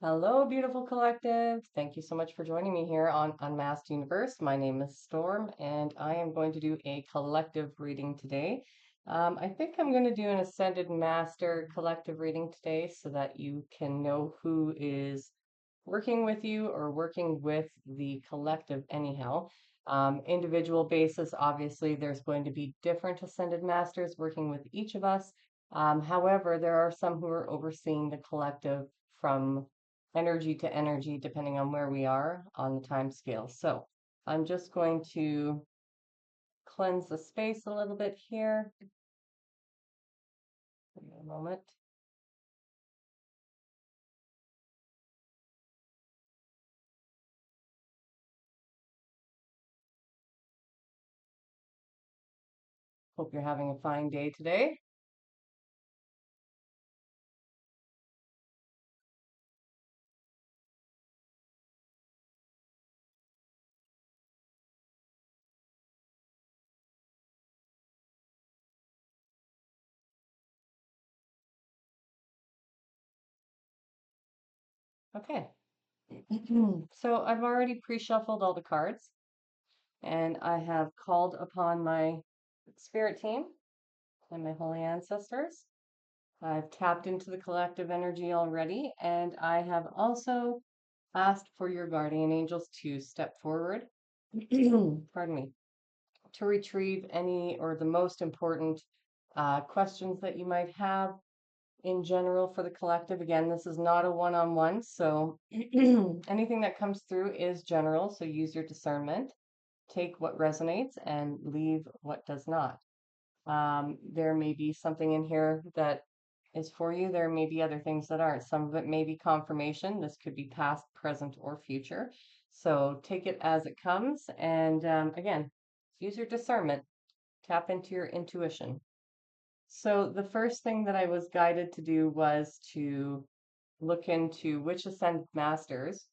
Hello, beautiful collective. Thank you so much for joining me here on Unmasked Universe. My name is Storm, and I am going to do a collective reading today. I think I'm going to do an Ascended Master collective reading today so that you can know who is working with you or working with the collective, anyhow. Individual basis, obviously, there's going to be different Ascended Masters working with each of us. However, there are some who are overseeing the collective from energy to energy, depending on where we are on the time scale. So I'm just going to cleanse the space a little bit here. Give me a moment. Hope you're having a fine day today. Okay. So I've already pre-shuffled all the cards and I have called upon my spirit team and my holy ancestors. I've tapped into the collective energy already, and I have also asked for your guardian angels to step forward, pardon me, to retrieve any or the most important questions that you might have in general for the collective. Again, this is not a one-on-one, so anything that comes through is general, so use your discernment. Take what resonates and leave what does not. There may be something in here that is for you. There may be other things that aren't. Some of it may be confirmation. This could be past, present, or future. So take it as it comes. And again, use your discernment. Tap into your intuition. So the first thing that I was guided to do was to look into which ascended masters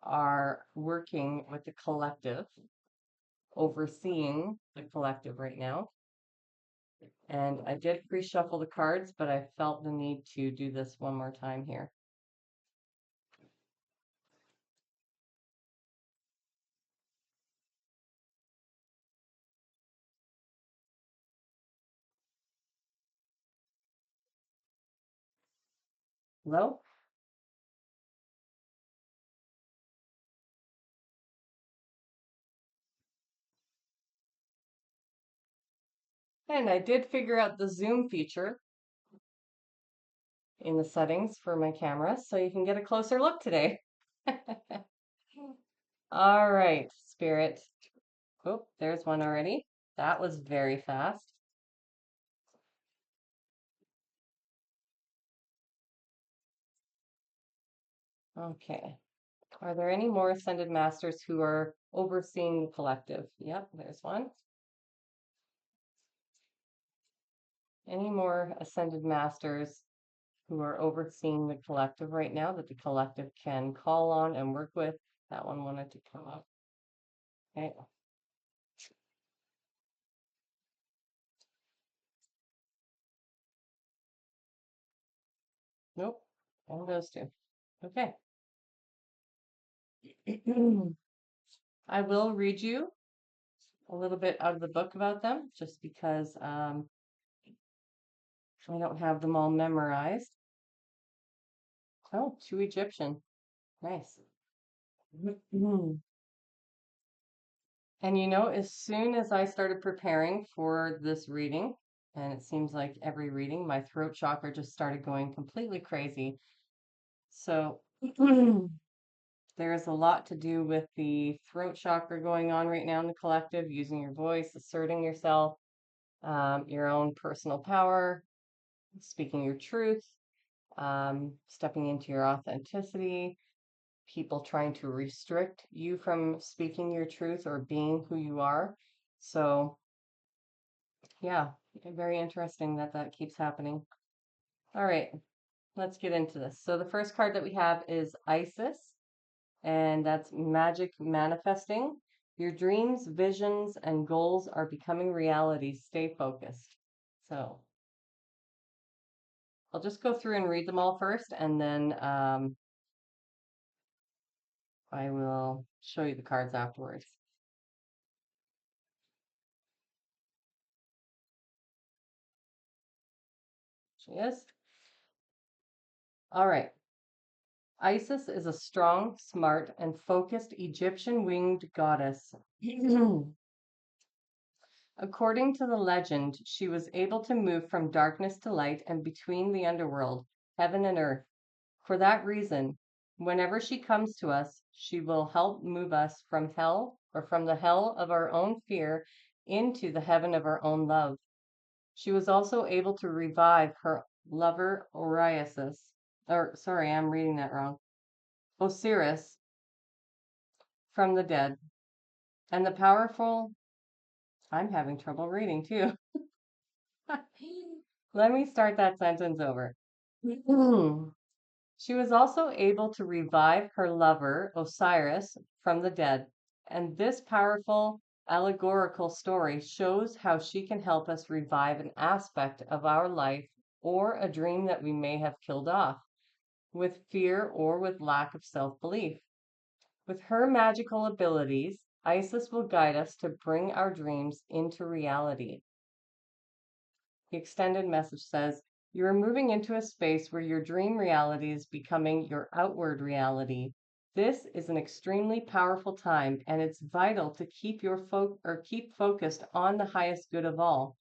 are working with the collective, overseeing the collective right now. And I did pre-shuffle the cards, but I felt the need to do this one more time here. Hello? And I did figure out the zoom feature in the settings for my camera, so you can get a closer look today. All right, Spirit. Oh, there's one already. That was very fast. Okay. Are there any more Ascended Masters who are overseeing the collective? Yep, there's one. Any more Ascended Masters who are overseeing the collective right now that the collective can call on and work with? That one wanted to come up. Okay. Nope. All those two. Okay. I will read you a little bit out of the book about them just because I don't have them all memorized. Oh, two Egyptian. Nice. And you know, as soon as I started preparing for this reading, and it seems like every reading, my throat chakra just started going completely crazy. So there's a lot to do with the throat chakra going on right now in the collective, using your voice, asserting yourself, your own personal power, speaking your truth, stepping into your authenticity, people trying to restrict you from speaking your truth or being who you are. So, yeah, very interesting that that keeps happening. All right, let's get into this. So, the first card that we have is Isis, and that's magic manifesting. Your dreams, visions, and goals are becoming reality. Stay focused. So, I'll just go through and read them all first, and then I will show you the cards afterwards. She is. All right. Isis is a strong, smart, and focused Egyptian winged goddess. According to the legend, she was able to move from darkness to light and between the underworld, heaven and earth. For that reason, whenever she comes to us, she will help move us from hell or from the hell of our own fear into the heaven of our own love. She was also able to revive her lover I'm reading that wrong, Osiris from the dead. And the powerful, I'm having trouble reading too. Let me start that sentence over. She was also able to revive her lover, Osiris, from the dead. And this powerful allegorical story shows how she can help us revive an aspect of our life or a dream that we may have killed off with fear or with lack of self belief. With her magical abilities, Isis will guide us to bring our dreams into reality. The extended message says, you are moving into a space where your dream reality is becoming your outward reality. This is an extremely powerful time, and it's vital to keep keep focused on the highest good of all.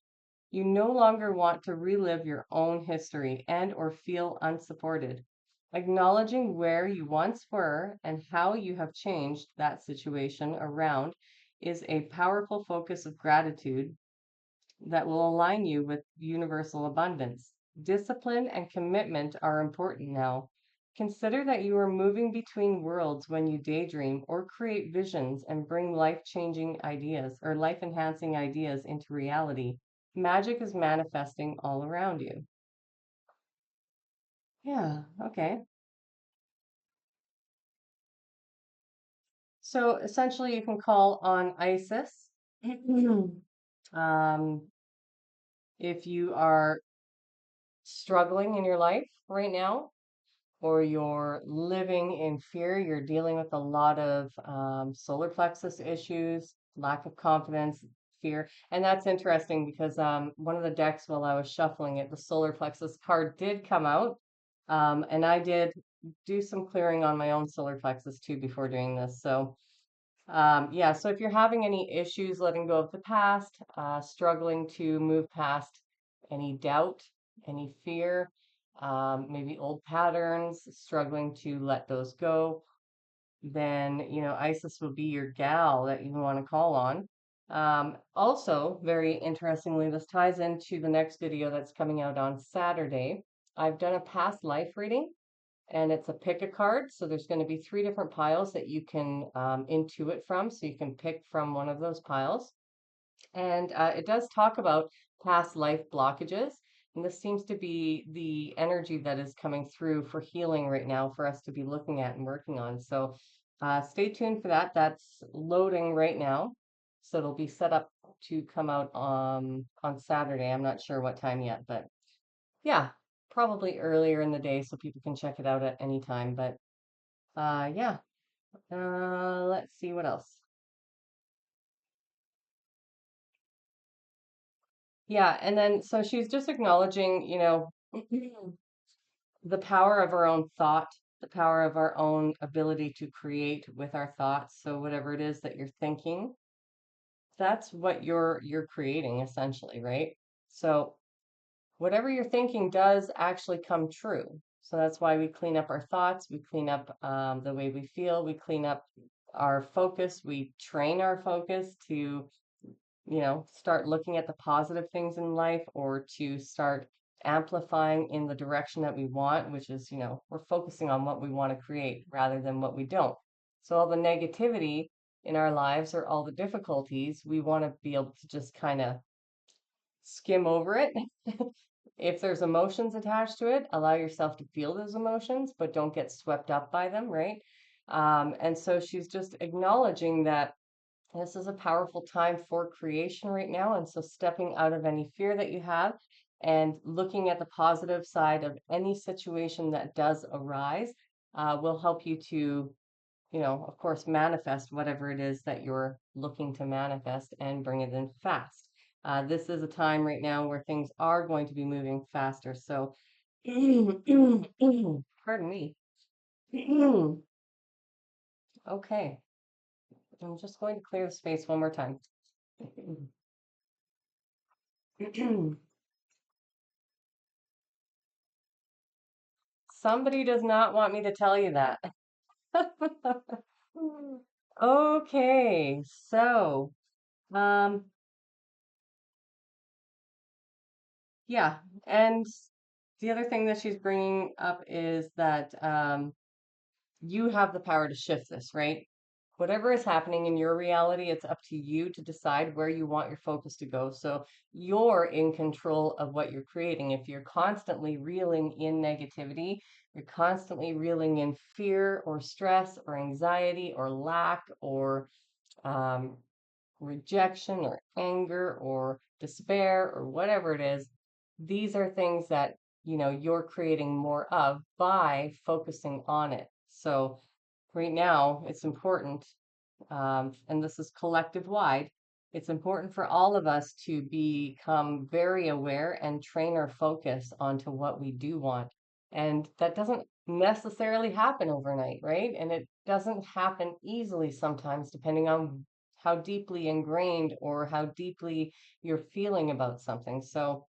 You no longer want to relive your own history and or feel unsupported. Acknowledging where you once were and how you have changed that situation around is a powerful focus of gratitude that will align you with universal abundance. Discipline and commitment are important now. Consider that you are moving between worlds when you daydream or create visions and bring life changing ideas or life enhancing ideas into reality. Magic is manifesting all around you. Yeah, okay. So essentially, you can call on Isis. um, if you are struggling in your life right now, or you're living in fear, you're dealing with a lot of solar plexus issues, lack of confidence, fear. And that's interesting because one of the decks, while I was shuffling it, the solar plexus card did come out. And I did do some clearing on my own solar plexus too before doing this. So yeah, so if you're having any issues letting go of the past, struggling to move past any doubt, any fear, maybe old patterns, struggling to let those go, then, Isis will be your gal that you want to call on. Also, very interestingly, this ties into the next video that's coming out on Saturday. I've done a past life reading and it's a pick a card. So there's going to be 3 different piles that you can intuit from. So you can pick from one of those piles. And it does talk about past life blockages. And this seems to be the energy that is coming through for healing right now for us to be looking at and working on. So stay tuned for that. That's loading right now. So it'll be set up to come out on Saturday. I'm not sure what time yet, but yeah, probably earlier in the day so people can check it out at any time. But yeah, let's see what else. Yeah, and then so she's just acknowledging, the power of our own thought, the power of our own ability to create with our thoughts. So whatever it is that you're thinking, that's what you're creating essentially, right? So whatever you're thinking does actually come true. So that's why we clean up our thoughts, we clean up the way we feel, we clean up our focus, we train our focus to, start looking at the positive things in life or to start amplifying in the direction that we want, which is, we're focusing on what we want to create rather than what we don't. So all the negativity in our lives or all the difficulties, we want to be able to just kind of skim over it. If there's emotions attached to it, allow yourself to feel those emotions, but don't get swept up by them, right? And so she's just acknowledging that this is a powerful time for creation right now. And so stepping out of any fear that you have and looking at the positive side of any situation that does arise will help you to of course, manifest whatever it is that you're looking to manifest and bring it in fast. This is a time right now where things are going to be moving faster. So, pardon me. Okay, I'm just going to clear the space one more time. Somebody does not want me to tell you that. Okay, so um yeah, and the other thing that she's bringing up is that you have the power to shift this, right? Whatever is happening in your reality, it's up to you to decide where you want your focus to go. So you're in control of what you're creating. If you're constantly reeling in negativity, you're constantly reeling in fear or stress or anxiety or lack or um, rejection or anger or despair or whatever it is, these are things that, you're creating more of by focusing on it. So right now, it's important, and this is collective wide, it's important for all of us to become very aware and train our focus onto what we do want. And that doesn't necessarily happen overnight, right? And it doesn't happen easily sometimes, depending on how deeply ingrained or how deeply you're feeling about something. So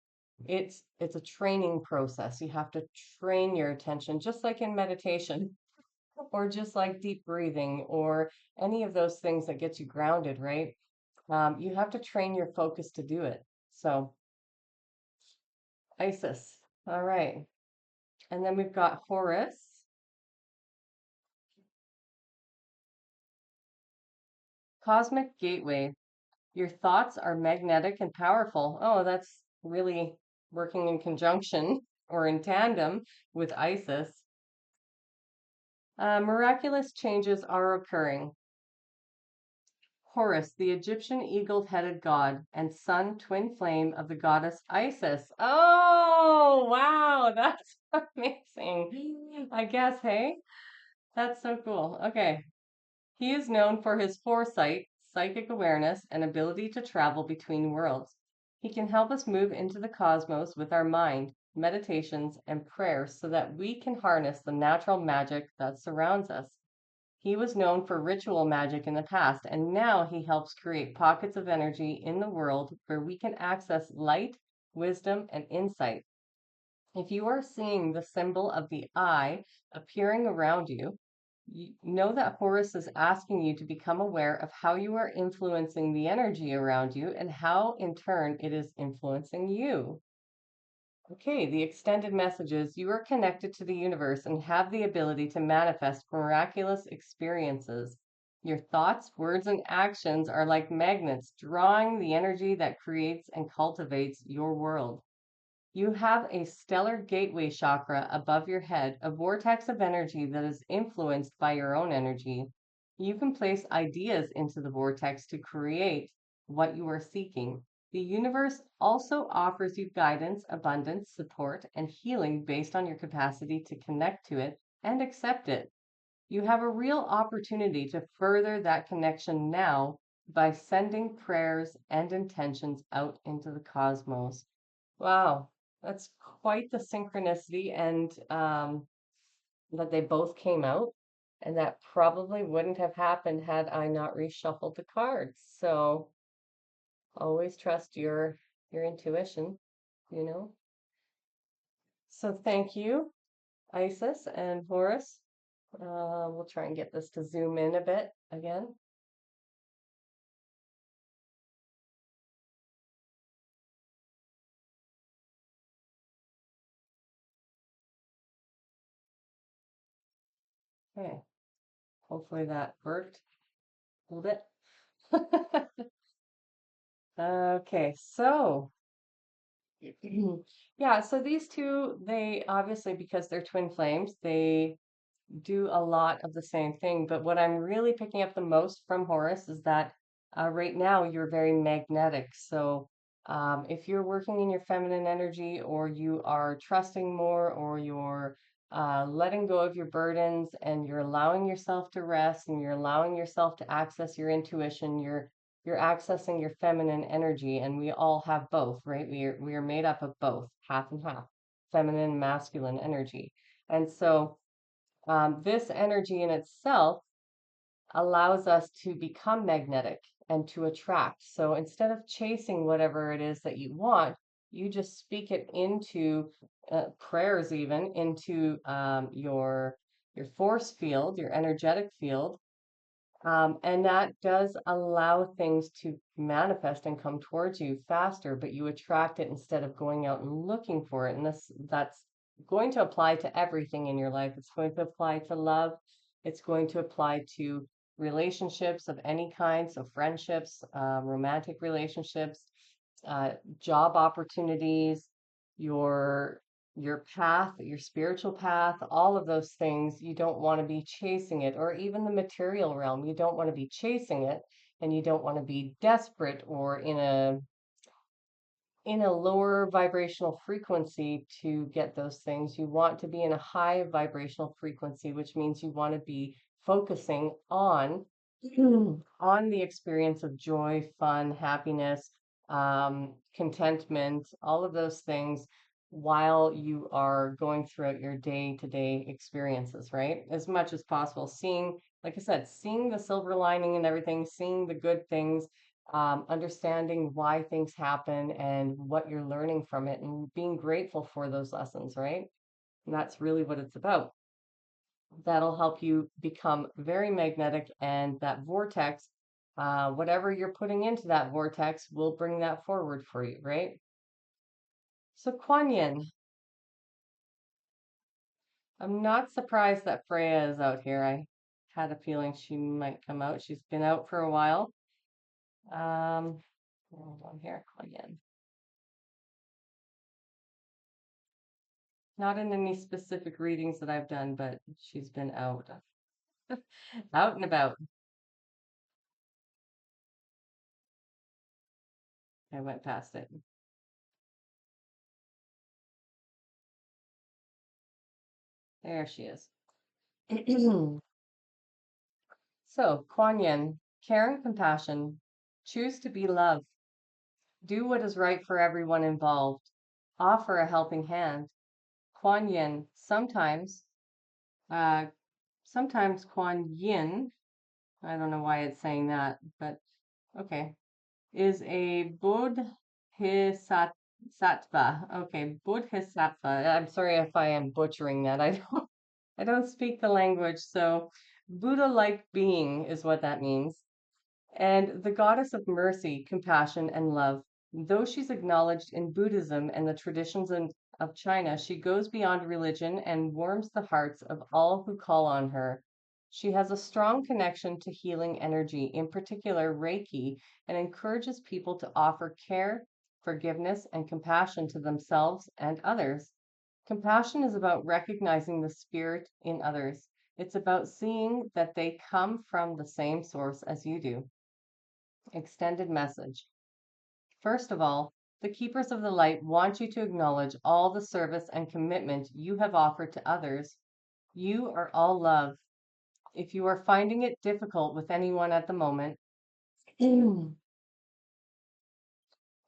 it's a training process. You have to train your attention, just like in meditation or just like deep breathing or any of those things that get you grounded, right? You have to train your focus to do it. So, Isis. All right. And then we've got Horus, Cosmic Gateway. Your thoughts are magnetic and powerful. Oh, that's really working in conjunction or in tandem with Isis. Miraculous changes are occurring. Horus, the Egyptian eagle-headed god and sun twin flame of the goddess Isis. Oh, wow, that's amazing. I guess, hey? That's so cool. Okay. He is known for his foresight, psychic awareness, and ability to travel between worlds. He can help us move into the cosmos with our mind, meditations, and prayers so that we can harness the natural magic that surrounds us. He was known for ritual magic in the past, and now he helps create pockets of energy in the world where we can access light, wisdom, and insight. If you are seeing the symbol of the eye appearing around you, you know that Horus is asking you to become aware of how you are influencing the energy around you and how, in turn, it is influencing you. Okay, the extended messages. You are connected to the universe and have the ability to manifest miraculous experiences. Your thoughts, words, and actions are like magnets, drawing the energy that creates and cultivates your world. You have a stellar gateway chakra above your head, a vortex of energy that is influenced by your own energy. You can place ideas into the vortex to create what you are seeking. The universe also offers you guidance, abundance, support, and healing based on your capacity to connect to it and accept it. You have a real opportunity to further that connection now by sending prayers and intentions out into the cosmos. Wow, that's quite the synchronicity, and that they both came out, and that probably wouldn't have happened had I not reshuffled the cards. So always trust your intuition, you know. So thank you, Isis and Horus. We'll try and get this to zoom in a bit again. Okay, hopefully that worked a little bit. Okay, so yeah, so these two, they obviously, because they're twin flames, they do a lot of the same thing. But what I'm really picking up the most from Horus is that right now you're very magnetic. So if you're working in your feminine energy or you are trusting more or you're letting go of your burdens, and you're allowing yourself to rest, and you're allowing yourself to access your intuition. You're accessing your feminine energy, and we all have both, right? We are made up of both, half and half, feminine and masculine energy. And so this energy in itself allows us to become magnetic and to attract. So instead of chasing whatever it is that you want, you just speak it into prayers, even into your force field, your energetic field, and that does allow things to manifest and come towards you faster, but you attract it instead of going out and looking for it. And that's going to apply to everything in your life. It's going to apply to love. It's going to apply to relationships of any kind, so friendships, romantic relationships, uh, job opportunities, your your path, your spiritual path, all of those things, you don't want to be chasing it, or even the material realm, you don't want to be chasing it, and you don't want to be desperate or in a lower vibrational frequency to get those things. You want to be in a high vibrational frequency, which means you want to be focusing on on the experience of joy, fun, happiness, contentment, all of those things while you are going throughout your day-to-day experiences, right? As much as possible, seeing, like I said, seeing the silver lining and everything, seeing the good things, understanding why things happen and what you're learning from it, and being grateful for those lessons, right? And that's really what it's about. That'll help you become very magnetic, and that vortex, whatever you're putting into that vortex, will bring that forward for you, right? So, Kuan Yin, I'm not surprised that Freya is out here. I had a feeling she might come out. She's been out for a while. Hold on here, Kuan Yin. Not in any specific readings that I've done, but she's been out, out and about. I went past it. There she is. So, Kuan Yin, care and compassion, choose to be love, do what is right for everyone involved, offer a helping hand. Kuan Yin, uh, sometimes Kuan Yin, I don't know why it's saying that, but okay, is a bodhisattva. Okay, bodhisattva. I'm sorry if I am butchering that. I don't speak the language, so Buddha-like being is what that means. And the goddess of mercy, compassion, and love. Though she's acknowledged in Buddhism and the traditions of China, she goes beyond religion and warms the hearts of all who call on her. She has a strong connection to healing energy, in particular Reiki, and encourages people to offer care, forgiveness, and compassion to themselves and others. Compassion is about recognizing the spirit in others. It's about seeing that they come from the same source as you do. Extended message. First of all, the keepers of the light want you to acknowledge all the service and commitment you have offered to others. You are all love. If you are finding it difficult with anyone at the moment, the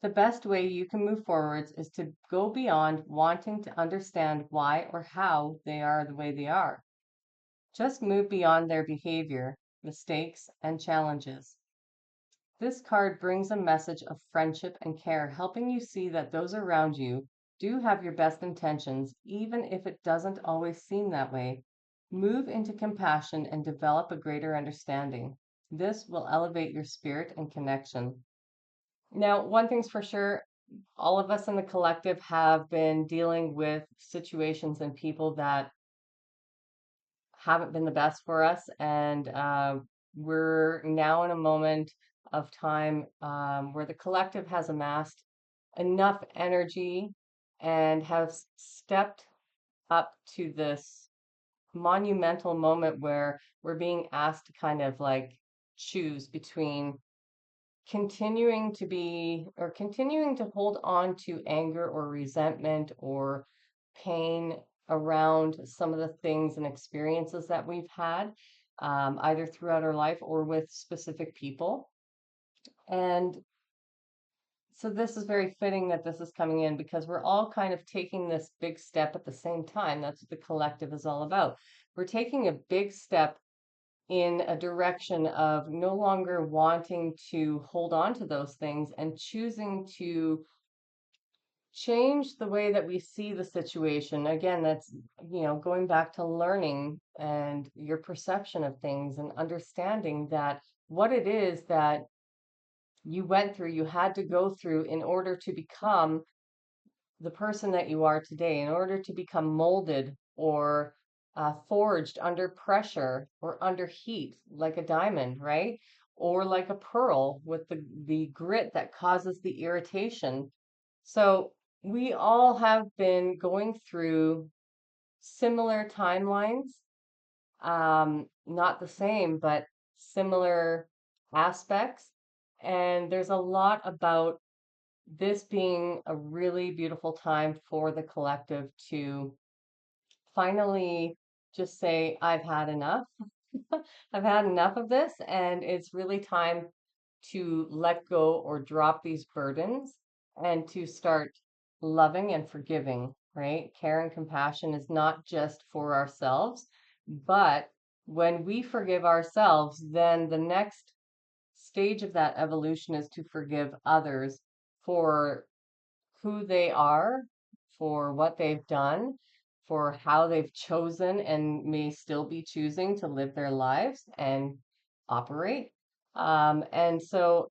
best way you can move forwards is to go beyond wanting to understand why or how they are the way they are. Just move beyond their behavior, mistakes, and challenges. This card brings a message of friendship and care, helping you see that those around you do have your best intentions, even if it doesn't always seem that way. Move into compassion and develop a greater understanding. This will elevate your spirit and connection. Now, one thing's for sure, all of us in the collective have been dealing with situations and people that haven't been the best for us. And we're now in a moment of time where the collective has amassed enough energy and has stepped up to this monumental moment where we're being asked to kind of like choose between continuing to be or continuing to hold on to anger or resentment or pain around some of the things and experiences that we've had, either throughout our life or with specific people. And so this is very fitting that this is coming in because we're all kind of taking this big step at the same time. That's what the collective is all about. We're taking a big step in a direction of no longer wanting to hold on to those things and choosing to change the way that we see the situation. Again, that's, going back to learning and your perception of things and understanding that what it is that you went through, you had to go through in order to become the person that you are today, in order to become molded or forged under pressure or under heat, like a diamond, right? Or like a pearl with the grit that causes the irritation. So we all have been going through similar timelines, not the same, but similar aspects. And there's a lot about this being a really beautiful time for the collective to finally just say, I've had enough. I've had enough of this, and it's really time to let go or drop these burdens and to start loving and forgiving, right? Care and compassion is not just for ourselves, but when we forgive ourselves, then the next stage of that evolution is to forgive others for who they are, for what they've done, for how they've chosen and may still be choosing to live their lives and operate. And so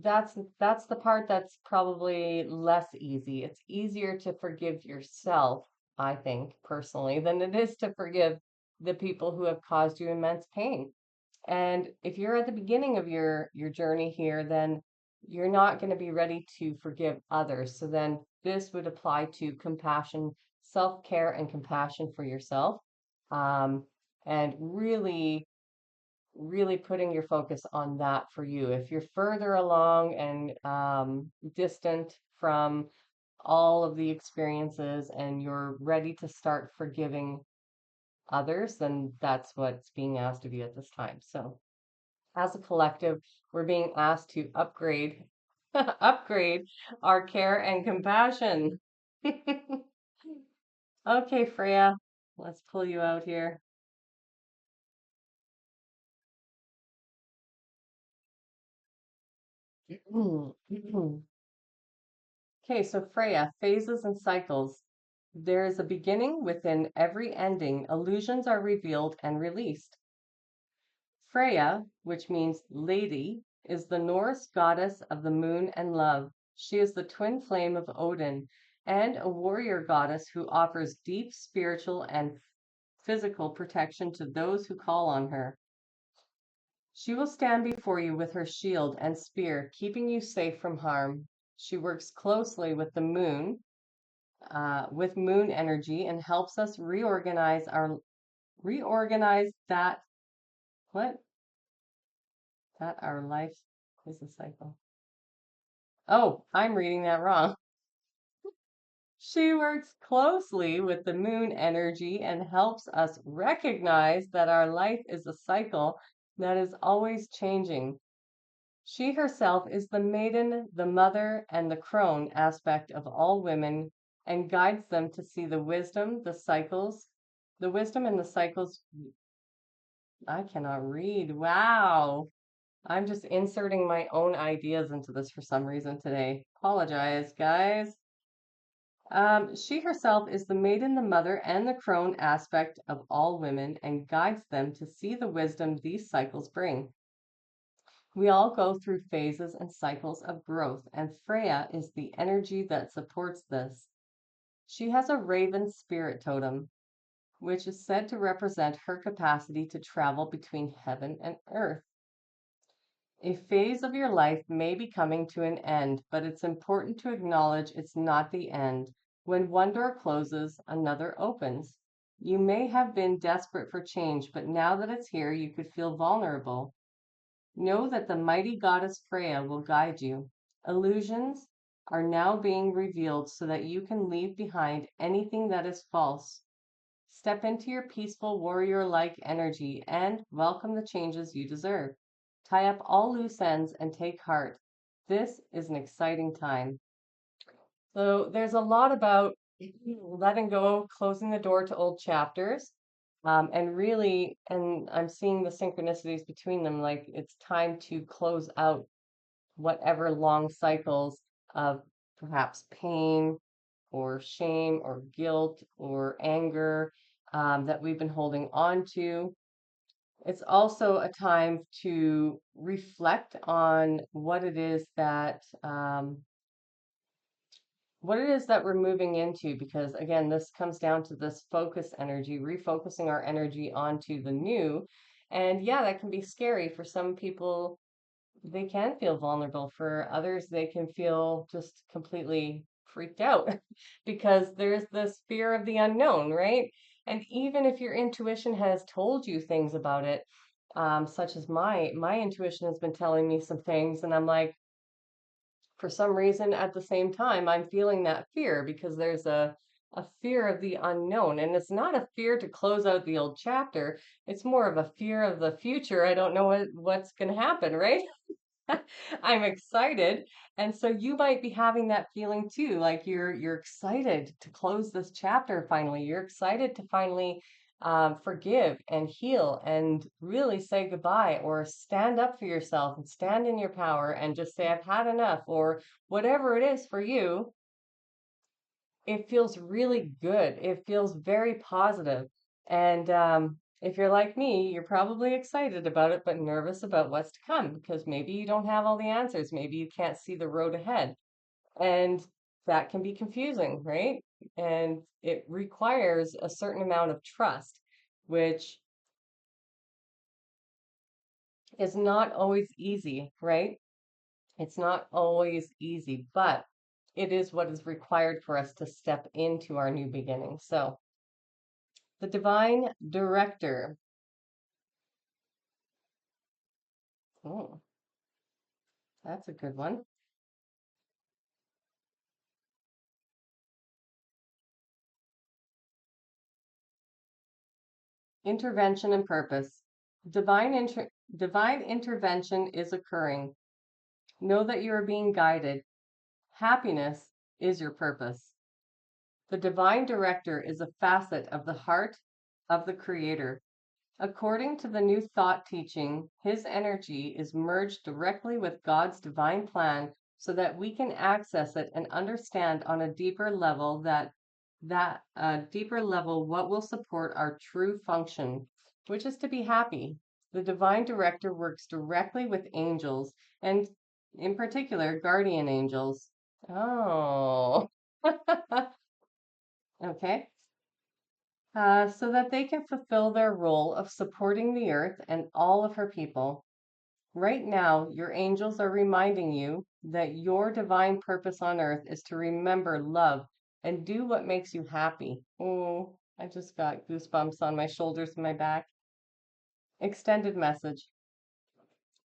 that's the part that's probably less easy. It's easier to forgive yourself, I think, personally, than it is to forgive the people who have caused you immense pain. And if you're at the beginning of your journey here, then you're not going to be ready to forgive others. So then this would apply to compassion, self-care and compassion for yourself. Um, and really, really putting your focus on that for you. If you're further along and distant from all of the experiences and you're ready to start forgiving others, then that's what's being asked of you at this time. So as a collective, we're being asked to upgrade upgrade our care and compassion. Okay, Freya, let's pull you out here. Okay, so Freya, phases and cycles. There is a beginning within every ending. Illusions are revealed and released. Freya, which means lady, is the Norse goddess of the moon and love. She is the twin flame of Odin and a warrior goddess who offers deep spiritual and physical protection to those who call on her. She will stand before you with her shield and spear, keeping you safe from harm. She works closely with moon energy, and helps us reorganize what that our life is a cycle. Oh, I'm reading that wrong. She works closely with the moon energy and helps us recognize that our life is a cycle that is always changing. She herself is the maiden, the mother, and the crone aspect of all women and guides them to see the wisdom and the cycles. I cannot read. Wow. I'm just inserting my own ideas into this for some reason today. Apologize, guys. She herself is the maiden, the mother, and the crone aspect of all women and guides them to see the wisdom these cycles bring. We all go through phases and cycles of growth, and Freya is the energy that supports this. She has a raven spirit totem, which is said to represent her capacity to travel between heaven and earth. A phase of your life may be coming to an end, but it's important to acknowledge it's not the end. When one door closes, another opens. You may have been desperate for change, but now that it's here, you could feel vulnerable. Know that the mighty goddess Freya will guide you. Illusions are now being revealed so that you can leave behind anything that is false. Step into your peaceful warrior-like energy and welcome the changes you deserve. Tie up all loose ends and take heart. This is an exciting time. So there's a lot about letting go, closing the door to old chapters, and really, and I'm seeing the synchronicities between them, like it's time to close out whatever long cycles of perhaps pain or shame or guilt or anger that we've been holding on to. It's also a time to reflect on what it is that we're moving into, because again, this comes down to this focus energy, refocusing our energy onto the new. And yeah, that can be scary for some people. They can feel vulnerable. For others, they can feel just completely freaked out because there's this fear of the unknown, right? And even if your intuition has told you things about it, such as my intuition has been telling me some things, and I'm like, for some reason at the same time I'm feeling that fear because there's a fear of the unknown, and it's not a fear to close out the old chapter. It's more of a fear of the future. I don't know what's going to happen, right? I'm excited. And so you might be having that feeling too, like you're excited to close this chapter finally. You're excited to finally forgive and heal and really say goodbye, or stand up for yourself and stand in your power and just say, I've had enough, or whatever it is for you. It feels really good. It feels very positive. And if you're like me, you're probably excited about it, but nervous about what's to come because maybe you don't have all the answers. Maybe you can't see the road ahead. And that can be confusing, right? And it requires a certain amount of trust, which is not always easy, right? It's not always easy, but it is what is required for us to step into our new beginning. So, the divine director. Oh, that's a good one. Intervention and purpose. Divine intervention is occurring. Know that you are being guided. Happiness is your purpose. The divine director is a facet of the heart of the creator. According to the New Thought teaching, his energy is merged directly with God's divine plan so that we can access it and understand on a deeper level what will support our true function, which is to be happy. The divine director works directly with angels, and in particular guardian angels. Oh. Okay. So that they can fulfill their role of supporting the earth and all of her people. Right now, your angels are reminding you that your divine purpose on earth is to remember love and do what makes you happy. Oh, I just got goosebumps on my shoulders and my back. Extended message.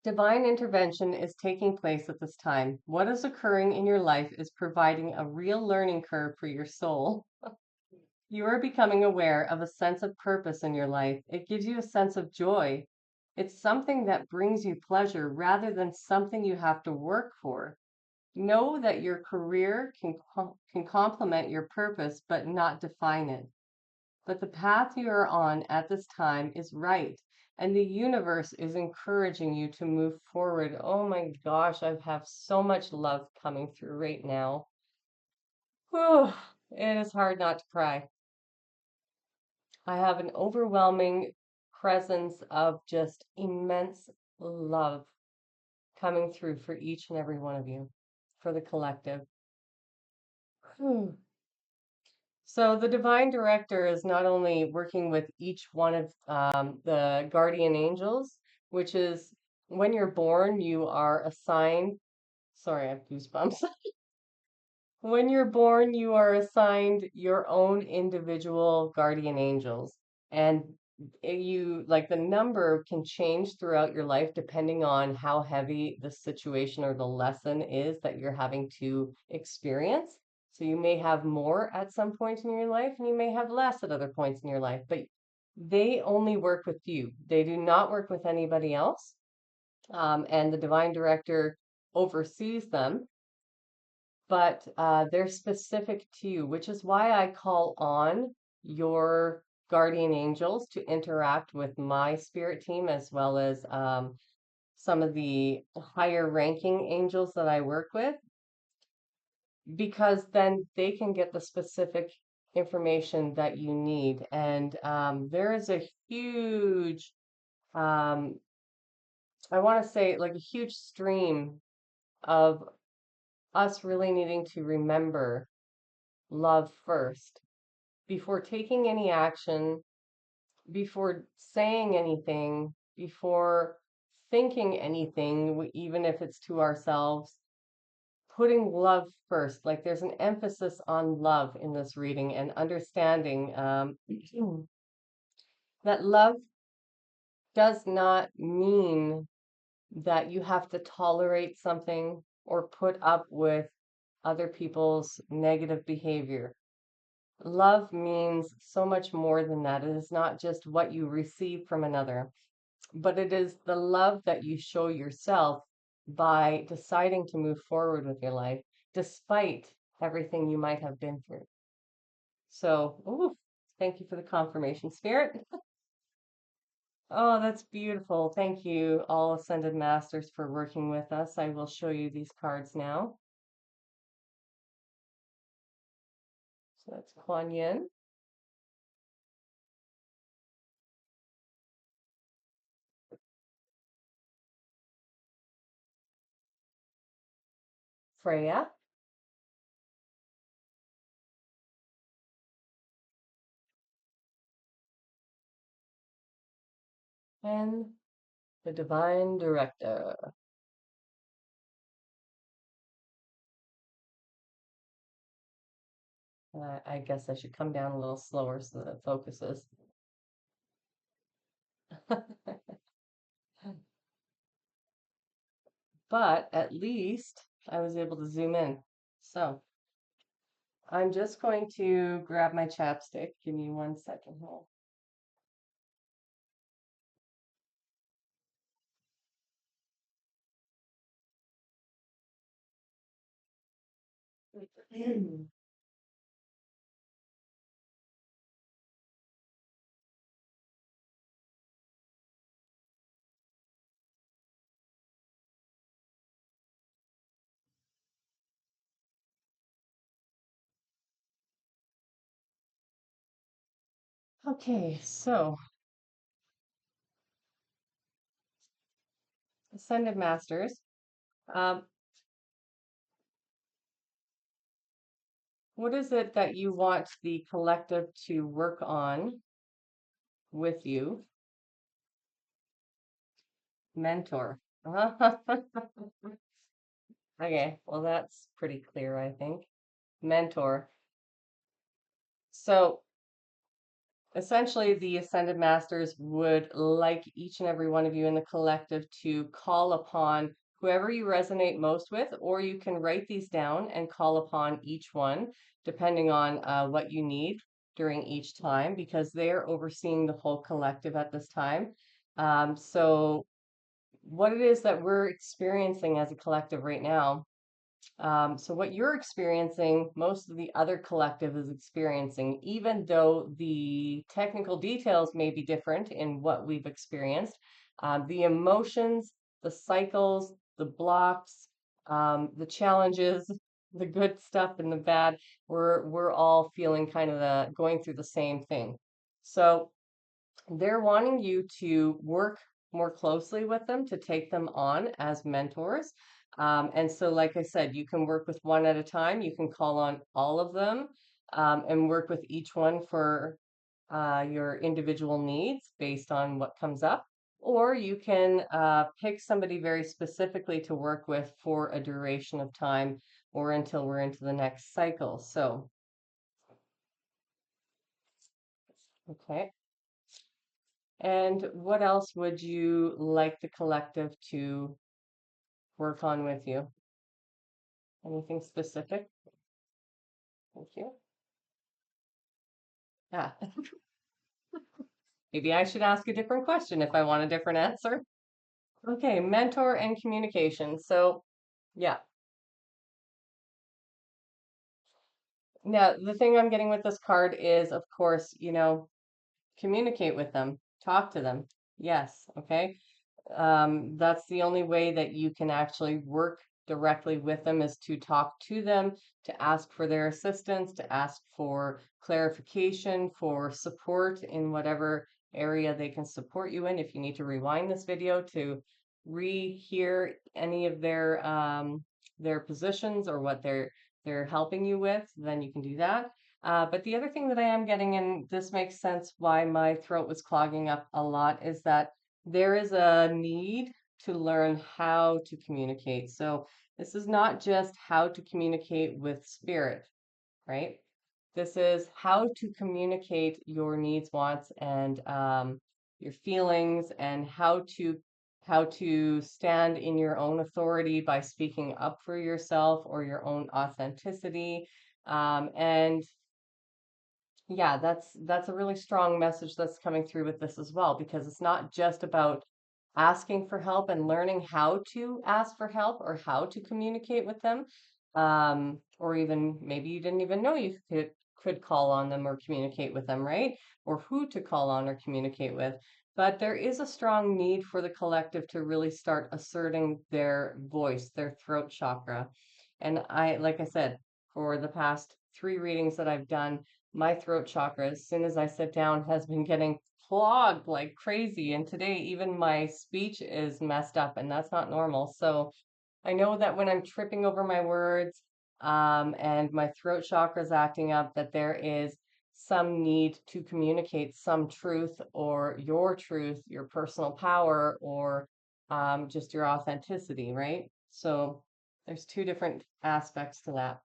Divine intervention is taking place at this time. What is occurring in your life is providing a real learning curve for your soul. You are becoming aware of a sense of purpose in your life. It gives you a sense of joy. It's something that brings you pleasure rather than something you have to work for. Know that your career can complement your purpose, but not define it. But the path you are on at this time is right, and the universe is encouraging you to move forward. Oh my gosh, I have so much love coming through right now. Whew, it is hard not to cry. I have an overwhelming presence of just immense love coming through for each and every one of you, for the collective. Hmm. So the divine director is not only working with each one of the guardian angels, which is when you're born, you are assigned. Sorry, I have goosebumps. When you're born, you are assigned your own individual guardian angels. And you, like, the number can change throughout your life depending on how heavy the situation or the lesson is that you're having to experience. So you may have more at some point in your life and you may have less at other points in your life, but they only work with you. They do not work with anybody else. And the divine director oversees them, but they're specific to you, which is why I call on your guardian angels to interact with my spirit team as well as some of the higher ranking angels that I work with, because then they can get the specific information that you need. And there is a huge, um, I want to say, like a huge stream of us really needing to remember love first before taking any action, before saying anything, before thinking anything, even if it's to ourselves, putting love first. Like there's an emphasis on love in this reading and understanding that love does not mean that you have to tolerate something or put up with other people's negative behavior. Love means so much more than that. It is not just what you receive from another, but it is the love that you show yourself by deciding to move forward with your life despite everything you might have been through. So, ooh, thank you for the confirmation, Spirit. Oh, that's beautiful. Thank you, all Ascended Masters, for working with us. I will show you these cards now. So that's Kuan Yin, Freya, and the Divine Director. I guess I should come down a little slower so that it focuses. But at least I was able to zoom in. So I'm just going to grab my chapstick. Give me 1 second here. Okay, so Ascended Masters. Um, what is it that you want the collective to work on with you? Mentor. Okay, well, that's pretty clear, I think. Mentor. So essentially, the Ascended Masters would like each and every one of you in the collective to call upon whoever you resonate most with, or you can write these down and call upon each one, depending on what you need during each time, because they're overseeing the whole collective at this time. So, what it is that we're experiencing as a collective right now, so what you're experiencing, most of the other collective is experiencing, even though the technical details may be different in what we've experienced. The emotions, the cycles, the blocks, the challenges, the good stuff and the bad, we're all feeling kind of going through the same thing. So they're wanting you to work more closely with them to take them on as mentors. And so, like I said, you can work with one at a time. You can call on all of them and work with each one for your individual needs based on what comes up. Or you can pick somebody very specifically to work with for a duration of time or until we're into the next cycle. So, okay. And what else would you like the collective to work on with you? Anything specific? Thank you. Yeah. Maybe I should ask a different question if I want a different answer. Okay, mentor and communication. So, yeah. Now, the thing I'm getting with this card is, of course, communicate with them, talk to them. Yes, okay. That's the only way that you can actually work directly with them is to talk to them, to ask for their assistance, to ask for clarification, for support in whatever area they can support you in. If you need to rewind this video to rehear any of their positions or what they're helping you with, then you can do that. But the other thing that I am getting, and this makes sense why my throat was clogging up a lot, is that there is a need to learn how to communicate. So this is not just how to communicate with spirit, right? This is how to communicate your needs, wants, and your feelings, and how to stand in your own authority by speaking up for yourself or your own authenticity. And yeah, that's a really strong message that's coming through with this as well, because it's not just about asking for help and learning how to ask for help or how to communicate with them. Or even maybe you didn't even know you could call on them or communicate with them, right? Or who to call on or communicate with. But there is a strong need for the collective to really start asserting their voice, their throat chakra. And like I said, for the past 3 readings that I've done, my throat chakra, as soon as I sit down, has been getting clogged like crazy. And today, even my speech is messed up, and that's not normal. So I know that when I'm tripping over my words, and my throat chakra is acting up, that there is some need to communicate some truth, your personal power, or just your authenticity, right? So there's two different aspects to that.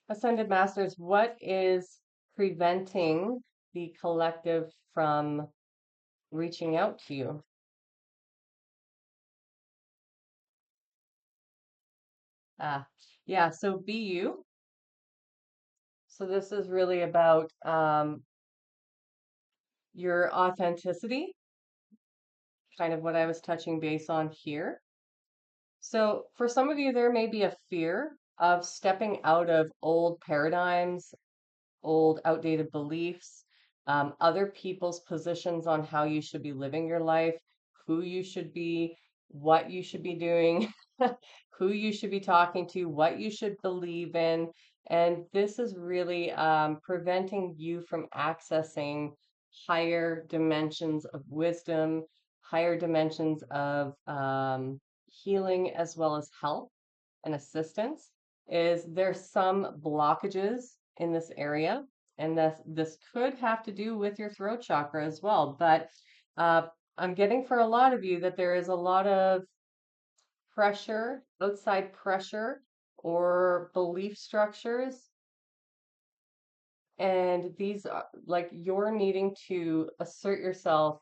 Ascended Masters, what is preventing the collective from reaching out to you? Ah, yeah, so be you. So this is really about your authenticity, kind of what I was touching base on here. So for some of you, there may be a fear of stepping out of old paradigms, old, outdated beliefs, other people's positions on how you should be living your life, who you should be, what you should be doing, who you should be talking to, what you should believe in. And this is really preventing you from accessing higher dimensions of wisdom, higher dimensions of healing, as well as help and assistance. Is there's some blockages in this area, and this could have to do with your throat chakra as well. But uh, I'm getting for a lot of you that there is a lot of pressure, outside pressure, or belief structures, and these are like you're needing to assert yourself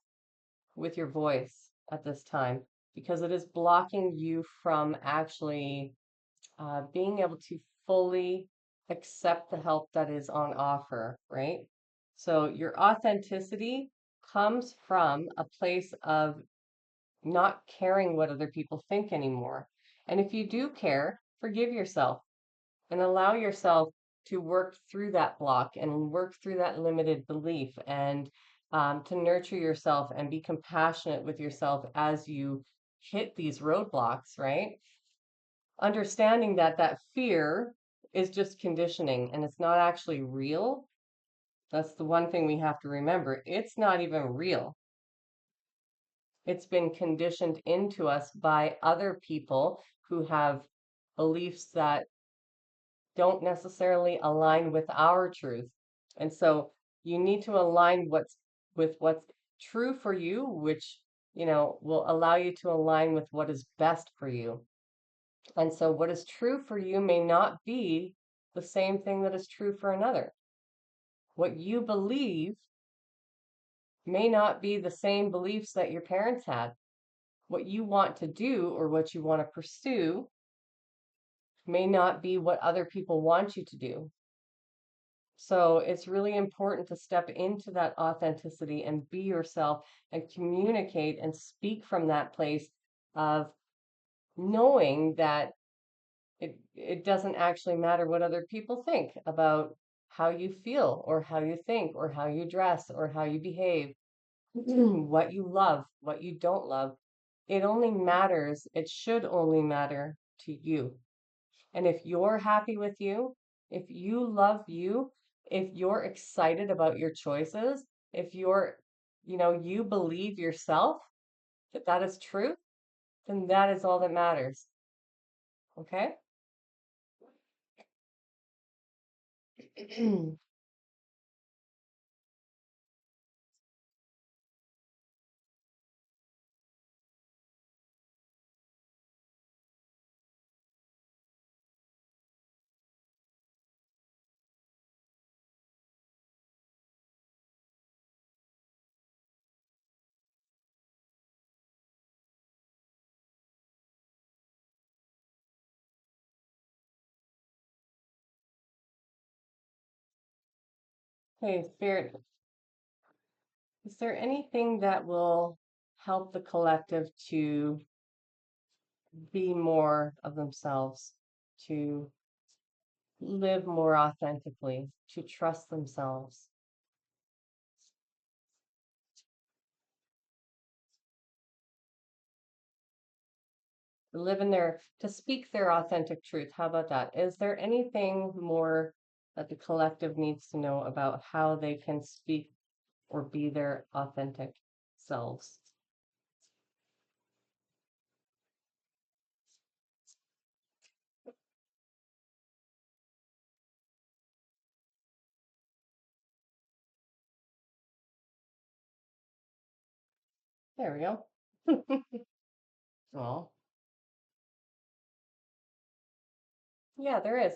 with your voice at this time because it is blocking you from actually being able to fully accept the help that is on offer, right? So your authenticity comes from a place of not caring what other people think anymore. And if you do care, forgive yourself and allow yourself to work through that block and work through that limited belief and to nurture yourself and be compassionate with yourself as you hit these roadblocks, right? Understanding that that fear is just conditioning and it's not actually real. That's the one thing we have to remember. It's not even real. It's been conditioned into us by other people who have beliefs that don't necessarily align with our truth. And so you need to align what's true for you, which, will allow you to align with what is best for you. And so what is true for you may not be the same thing that is true for another. What you believe may not be the same beliefs that your parents had. What you want to do or what you want to pursue may not be what other people want you to do. So it's really important to step into that authenticity and be yourself and communicate and speak from that place of knowing that it doesn't actually matter what other people think about how you feel or how you think or how you dress or how you behave, what you love, what you don't love. It only matters, it should only matter to you. And if you're happy with you, if you love you, if you're excited about your choices, if you believe yourself that that is true, then that is all that matters. Okay? Hey, Spirit, is there anything that will help the collective to be more of themselves, to live more authentically, to trust themselves, to live in to speak their authentic truth? How about that? Is there anything more that the collective needs to know about how they can speak or be their authentic selves? There we go. Well, yeah, there is.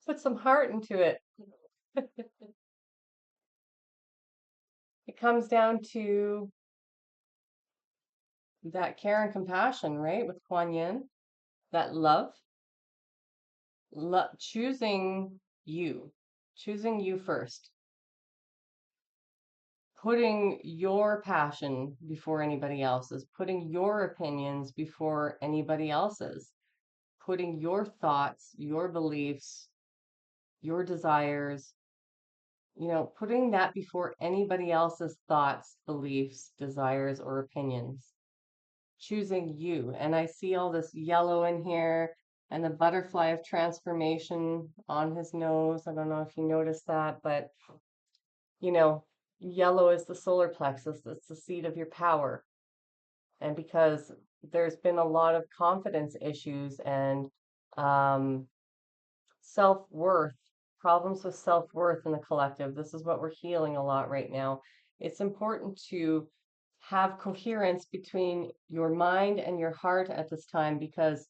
Put some heart into it. It comes down to that care and compassion, right? With Kuan Yin, that choosing choosing you first, putting your passion before anybody else's, putting your opinions before anybody else's, putting your thoughts, your beliefs, your desires, putting that before anybody else's thoughts, beliefs, desires, or opinions. Choosing you. And I see all this yellow in here and the butterfly of transformation on his nose. I don't know if you noticed that, but you know, yellow is the solar plexus, it's the seat of your power. And because there's been a lot of confidence issues and um, self-worth, problems with self-worth in the collective, this is what we're healing a lot right now. It's important to have coherence between your mind and your heart at this time because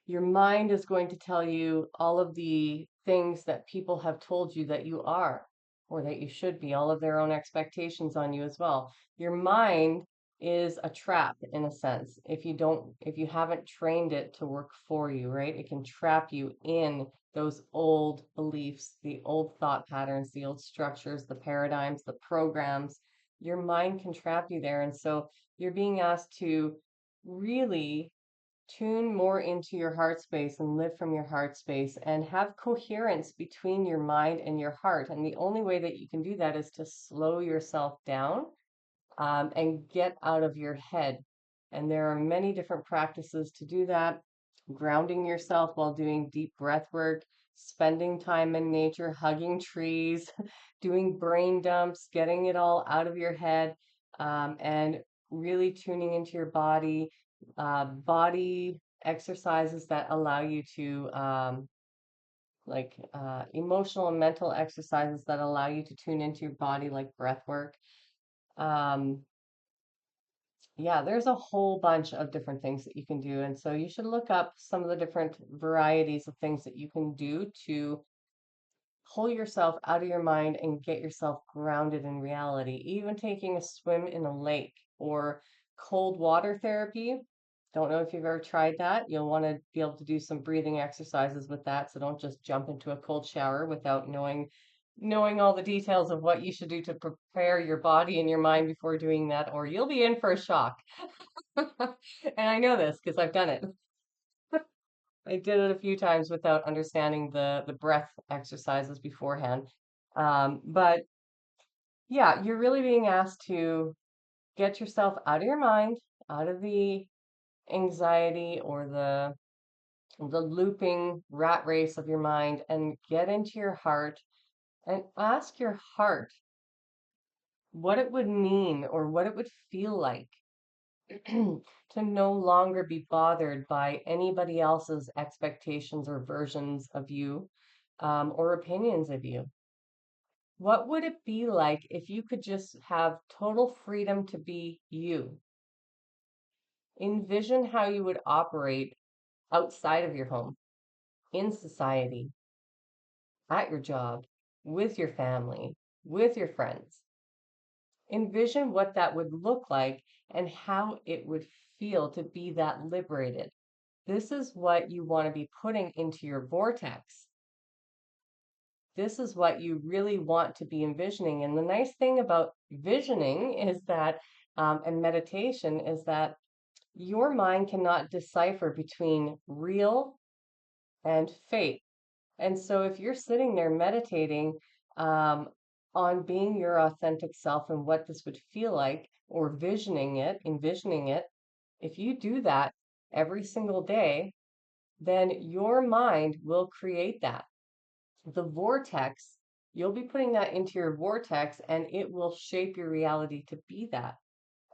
your mind is going to tell you all of the things that people have told you that you are or that you should be, all of their own expectations on you as well. Your mind is a trap in a sense. If you haven't trained it to work for you, right? It can trap you in those old beliefs, the old thought patterns, the old structures, the paradigms, the programs. Your mind can trap you there. And so you're being asked to really tune more into your heart space and live from your heart space and have coherence between your mind and your heart. And the only way that you can do that is to slow yourself down and get out of your head. And there are many different practices to do that. Grounding yourself while doing deep breath work, spending time in nature, hugging trees, doing brain dumps, getting it all out of your head, and really tuning into your body, body exercises that allow you to emotional and mental exercises that allow you to tune into your body, like breath work. Um, yeah, there's a whole bunch of different things that you can do. And so you should look up some of the different varieties of things that you can do to pull yourself out of your mind and get yourself grounded in reality. Even taking a swim in a lake or cold water therapy. Don't know if you've ever tried that. You'll want to be able to do some breathing exercises with that, so don't just jump into a cold shower without knowing all the details of what you should do to prepare your body and your mind before doing that, or you'll be in for a shock. And I know this because I've done it. I did it a few times without understanding the breath exercises beforehand. But yeah, you're really being asked to get yourself out of your mind, out of the anxiety or the looping rat race of your mind, and get into your heart and ask your heart what it would mean or what it would feel like to no longer be bothered by anybody else's expectations or versions of you, or opinions of you. What would it be like if you could just have total freedom to be you? Envision how you would operate outside of your home, in society, at your job, with your family, with your friends. Envision what that would look like and how it would feel to be that liberated. This is what you want to be putting into your vortex. This is what you really want to be envisioning. And the nice thing about visioning is that, and meditation is that your mind cannot decipher between real and fake. And so if you're sitting there meditating on being your authentic self and what this would feel like, or envisioning it, if you do that every single day, then your mind will create that. The vortex, you'll be putting that into your vortex and it will shape your reality to be that.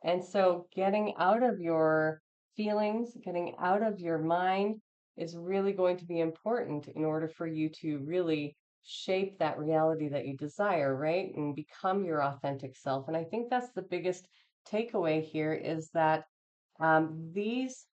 And so getting out of your feelings, getting out of your mind is really going to be important in order for you to really shape that reality that you desire, right? And become your authentic self. And I think that's the biggest takeaway here is that these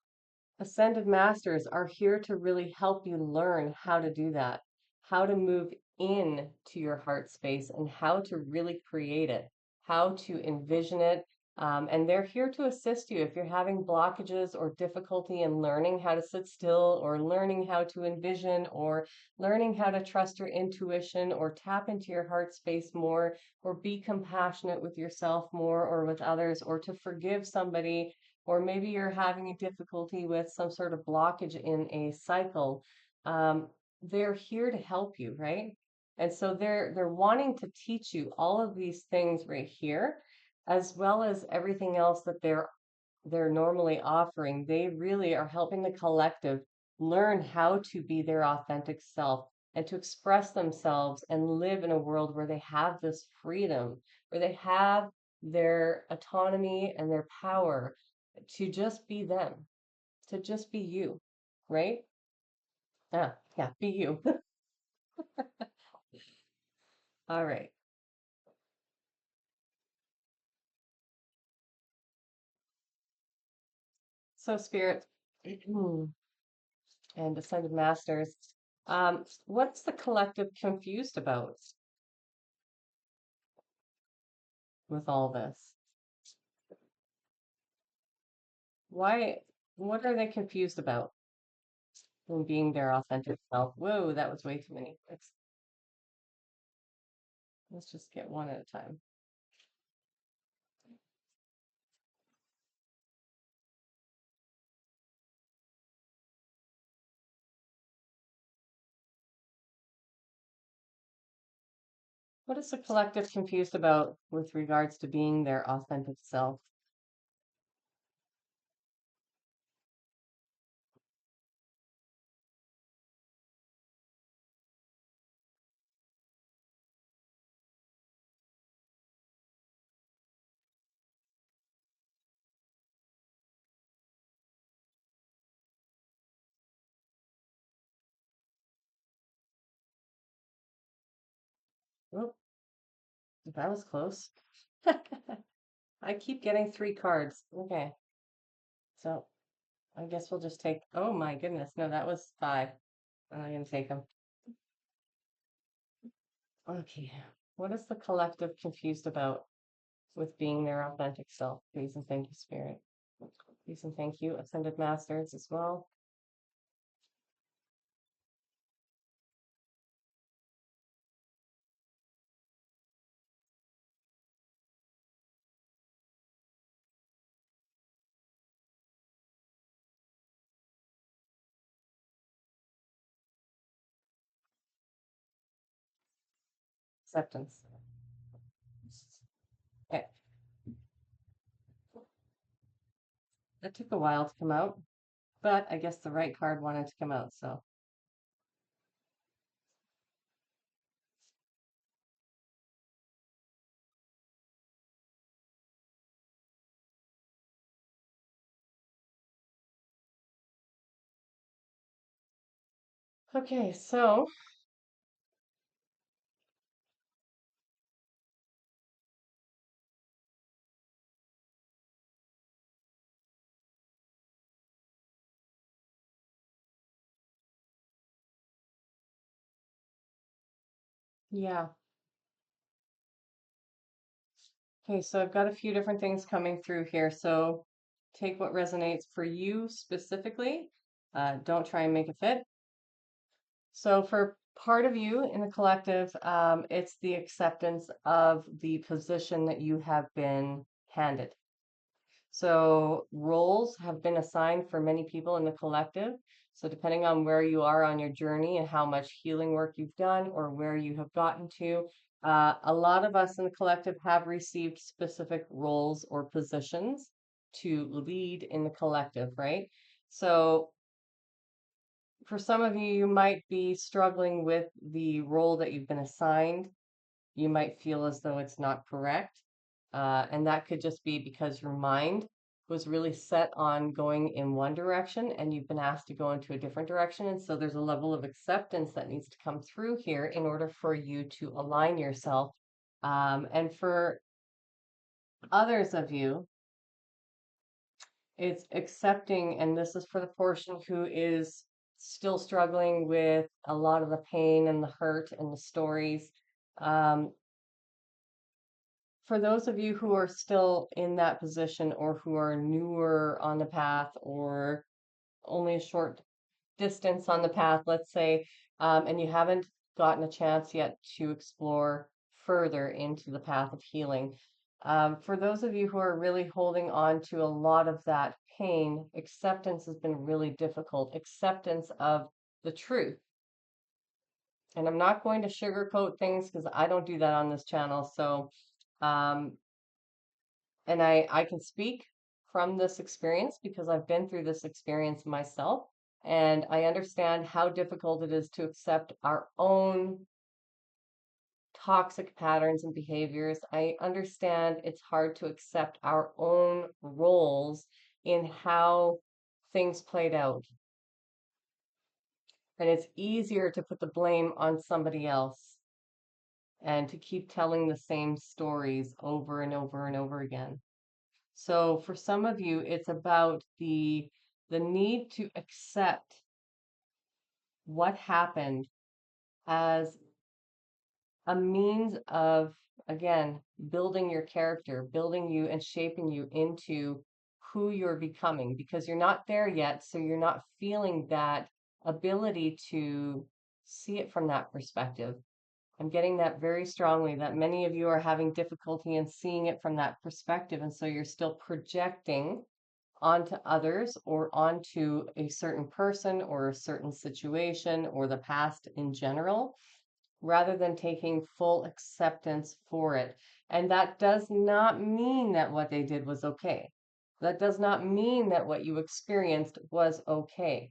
Ascended Masters are here to really help you learn how to do that, how to move in to your heart space and how to really create it, how to envision it. And they're here to assist you if you're having blockages or difficulty in learning how to sit still or learning how to envision or learning how to trust your intuition or tap into your heart space more or be compassionate with yourself more or with others or to forgive somebody, or maybe you're having a difficulty with some sort of blockage in a cycle. They're here to help you, right? And so they're wanting to teach you all of these things right here, as well as everything else that they're normally offering. They really are helping the collective learn how to be their authentic self and to express themselves and live in a world where they have this freedom, where they have their autonomy and their power to just be them, to just be you, right? Yeah, be you. All right. So, Spirit and Ascended Masters, what's the collective confused about with all this? Why, what are they confused about in being their authentic self? Whoa, that was way too many. Let's just get one at a time. What is the collective confused about with regards to being their authentic self? Oh, that was close. I keep getting three cards. Okay, so I guess we'll just take. Oh my goodness, no, that was five. I'm gonna take them. Okay, what is the collective confused about with being their authentic self? Please and thank you, Spirit. Please and thank you, Ascended Masters as well. Acceptance. Okay, that took a while to come out, but I guess the right card wanted to come out, so. Okay, so yeah. Okay, so I've got a few different things coming through here. So take what resonates for you specifically. Don't try and make it fit. So for part of you in the collective, it's the acceptance of the position that you have been handed. So roles have been assigned for many people in the collective. So depending on where you are on your journey and how much healing work you've done or where you have gotten to, a lot of us in the collective have received specific roles or positions to lead in the collective, right? So for some of you, you might be struggling with the role that you've been assigned. You might feel as though it's not correct. And that could just be because your mind was really set on going in one direction and you've been asked to go into a different direction. And so there's a level of acceptance that needs to come through here in order for you to align yourself. And for others of you, it's accepting, and this is for the portion who is still struggling with a lot of the pain and the hurt and the stories. Um, for those of you who are still in that position or who are newer on the path or only a short distance on the path, let's say, and you haven't gotten a chance yet to explore further into the path of healing. For those of you who are really holding on to a lot of that pain, acceptance has been really difficult. Acceptance of the truth. And I'm not going to sugarcoat things because I don't do that on this channel. So, um, and I can speak from this experience because I've been through this experience myself. And I understand how difficult it is to accept our own toxic patterns and behaviors. I understand it's hard to accept our own roles in how things played out. And it's easier to put the blame on somebody else and to keep telling the same stories over and over and over again. So for some of you, it's about the need to accept what happened as a means of, again, building your character, building you and shaping you into who you're becoming because you're not there yet. So you're not feeling that ability to see it from that perspective. I'm getting that very strongly that many of you are having difficulty in seeing it from that perspective. And so you're still projecting onto others or onto a certain person or a certain situation or the past in general rather than taking full acceptance for it. And that does not mean that what they did was okay. That does not mean that what you experienced was okay,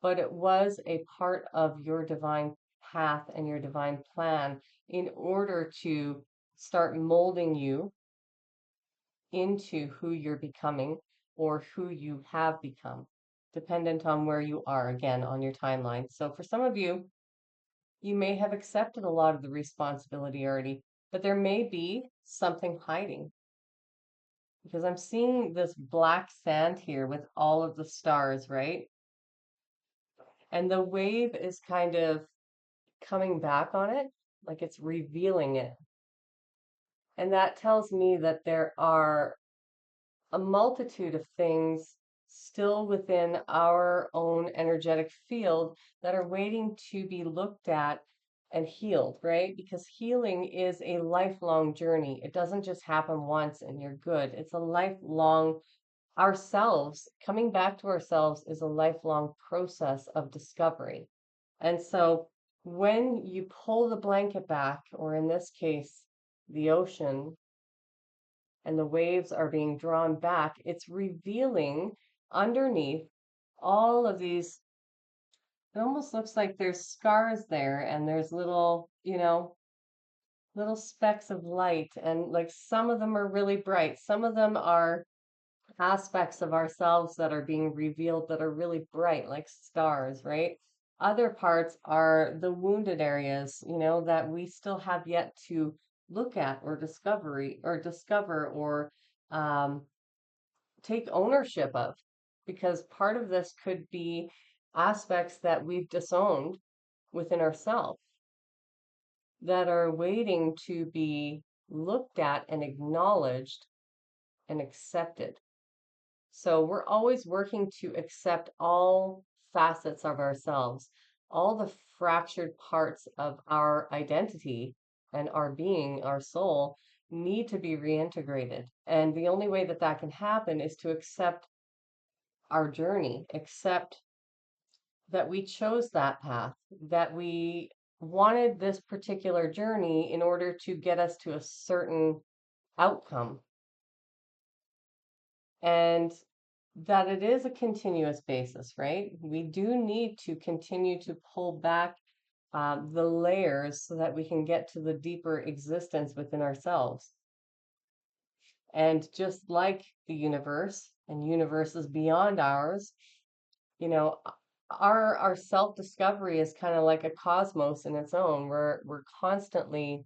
but it was a part of your divine path and your divine plan in order to start molding you into who you're becoming or who you have become, dependent on where you are, again, on your timeline. So for some of you, you may have accepted a lot of the responsibility already, but there may be something hiding because I'm seeing this black sand here with all of the stars, right? And the wave is kind of coming back on it, like it's revealing it. And that tells me that there are a multitude of things still within our own energetic field that are waiting to be looked at and healed, right? Because healing is a lifelong journey. It doesn't just happen once and you're good. It's a lifelong ourselves, coming back to ourselves is a lifelong process of discovery. And so when you pull the blanket back, or in this case, the ocean, and the waves are being drawn back, it's revealing underneath all of these. It almost looks like there's scars there, and there's little, little specks of light. And like some of them are really bright, some of them are aspects of ourselves that are being revealed that are really bright, like stars, right? Other parts are the wounded areas, that we still have yet to look at or discover or um, take ownership of. Because part of this could be aspects that we've disowned within ourselves that are waiting to be looked at and acknowledged and accepted. So we're always working to accept all facets of ourselves, all the fractured parts of our identity and our being, our soul, need to be reintegrated. And the only way that that can happen is to accept our journey, accept that we chose that path, that we wanted this particular journey in order to get us to a certain outcome. And that it is a continuous basis, right? We do need to continue to pull back the layers so that we can get to the deeper existence within ourselves. And just like the universe and universes beyond ours, you know, our self-discovery is kind of like a cosmos in its own. We're constantly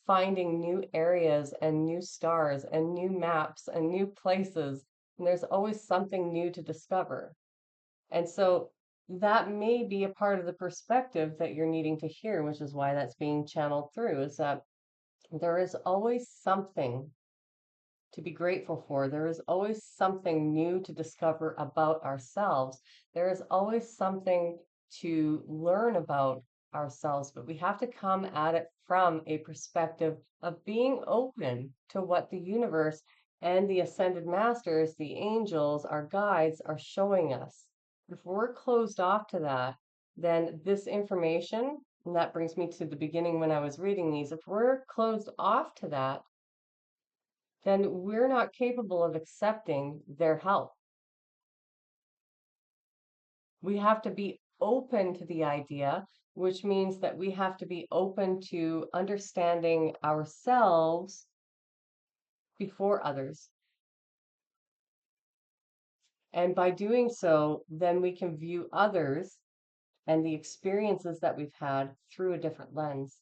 finding new areas and new stars and new maps and new places. And there's always something new to discover. And so that may be a part of the perspective that you're needing to hear, which is why that's being channeled through, is that there is always something to be grateful for. There is always something new to discover about ourselves. There is always something to learn about ourselves, but we have to come at it from a perspective of being open to what the universe and the ascended masters, the angels, our guides are showing us. If we're closed off to that, then this information, and that brings me to the beginning when I was reading these, if we're closed off to that, then we're not capable of accepting their help. We have to be open to the idea, which means that we have to be open to understanding ourselves before others. And by doing so, then we can view others and the experiences that we've had through a different lens.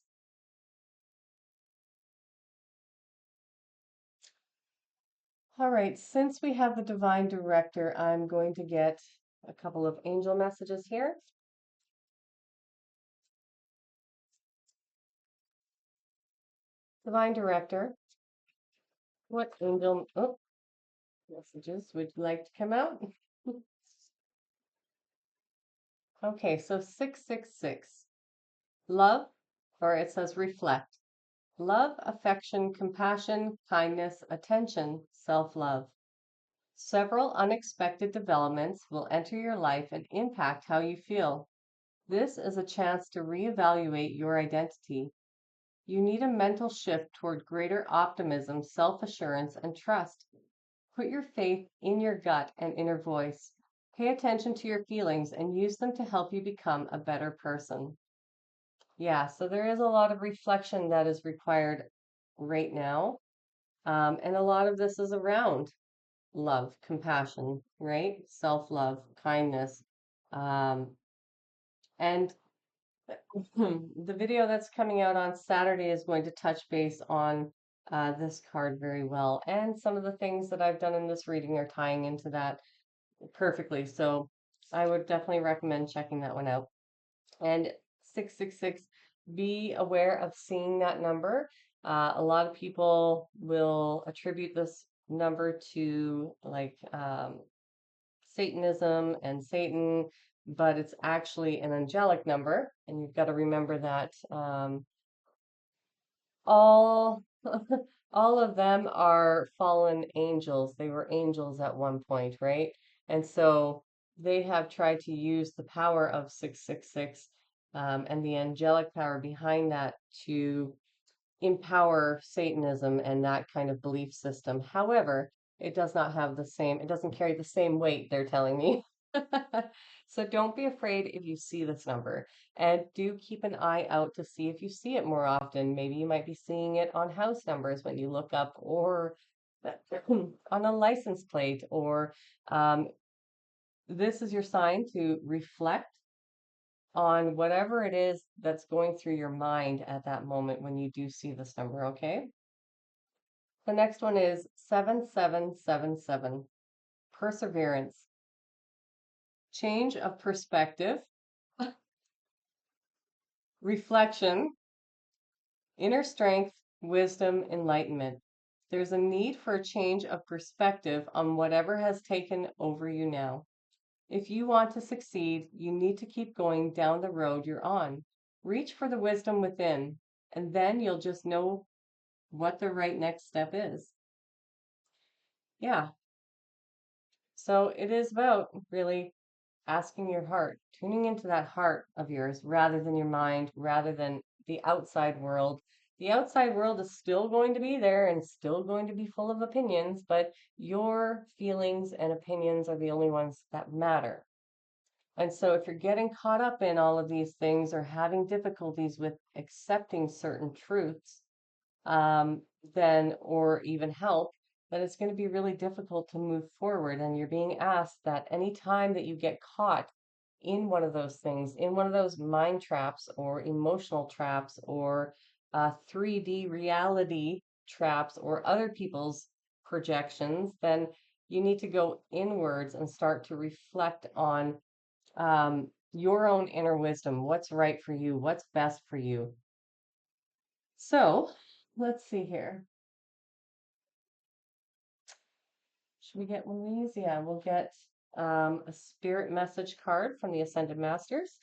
All right, since we have the divine director, I'm going to get a couple of angel messages here. Divine director, what angel messages would you like to come out? Okay, so 666. Love, or it says reflect. Love, affection, compassion, kindness, attention, self-love. Several unexpected developments will enter your life and impact how you feel. This is a chance to reevaluate your identity. You need a mental shift toward greater optimism, self-assurance, and trust. Put your faith in your gut and inner voice. Pay attention to your feelings and use them to help you become a better person. Yeah, so there is a lot of reflection that is required right now. And a lot of this is around love, compassion, right? Self-love, kindness. Um, and the video that's coming out on Saturday is going to touch base on this card very well. And some of the things that I've done in this reading are tying into that perfectly. So I would definitely recommend checking that one out. And 666, be aware of seeing that number A lot of people will attribute this number to like Satanism and Satan, but it's actually an angelic number. And you've got to remember that all all of them are fallen angels. They were angels at one point, right? And so they have tried to use the power of 666 and the angelic power behind that to empower Satanism and that kind of belief system. However, it does not have the same, it doesn't carry the same weight, they're telling me. So don't be afraid if you see this number, and do keep an eye out to see if you see it more often. Maybe you might be seeing it on house numbers when you look up, or on a license plate, or um, this is your sign to reflect on whatever it is that's going through your mind at that moment when you do see this number, okay? The next one is 7777. Perseverance, change of perspective, reflection, inner strength, wisdom, enlightenment. There's a need for a change of perspective on whatever has taken over you now. If you want to succeed, you need to keep going down the road you're on. Reach for the wisdom within, and then you'll just know what the right next step is. Yeah. So it is about really asking your heart, tuning into that heart of yours rather than your mind, rather than the outside world. The outside world is still going to be there and still going to be full of opinions, but your feelings and opinions are the only ones that matter. And so if you're getting caught up in all of these things or having difficulties with accepting certain truths, um, then, or even help, then it's going to be really difficult to move forward. And you're being asked that any time that you get caught in one of those things, in one of those mind traps or emotional traps or 3D reality traps or other people's projections, then you need to go inwards and start to reflect on your own inner wisdom, what's right for you, what's best for you. So let's see here. Should we get one of these? Yeah, we'll get a spirit message card from the Ascended Masters.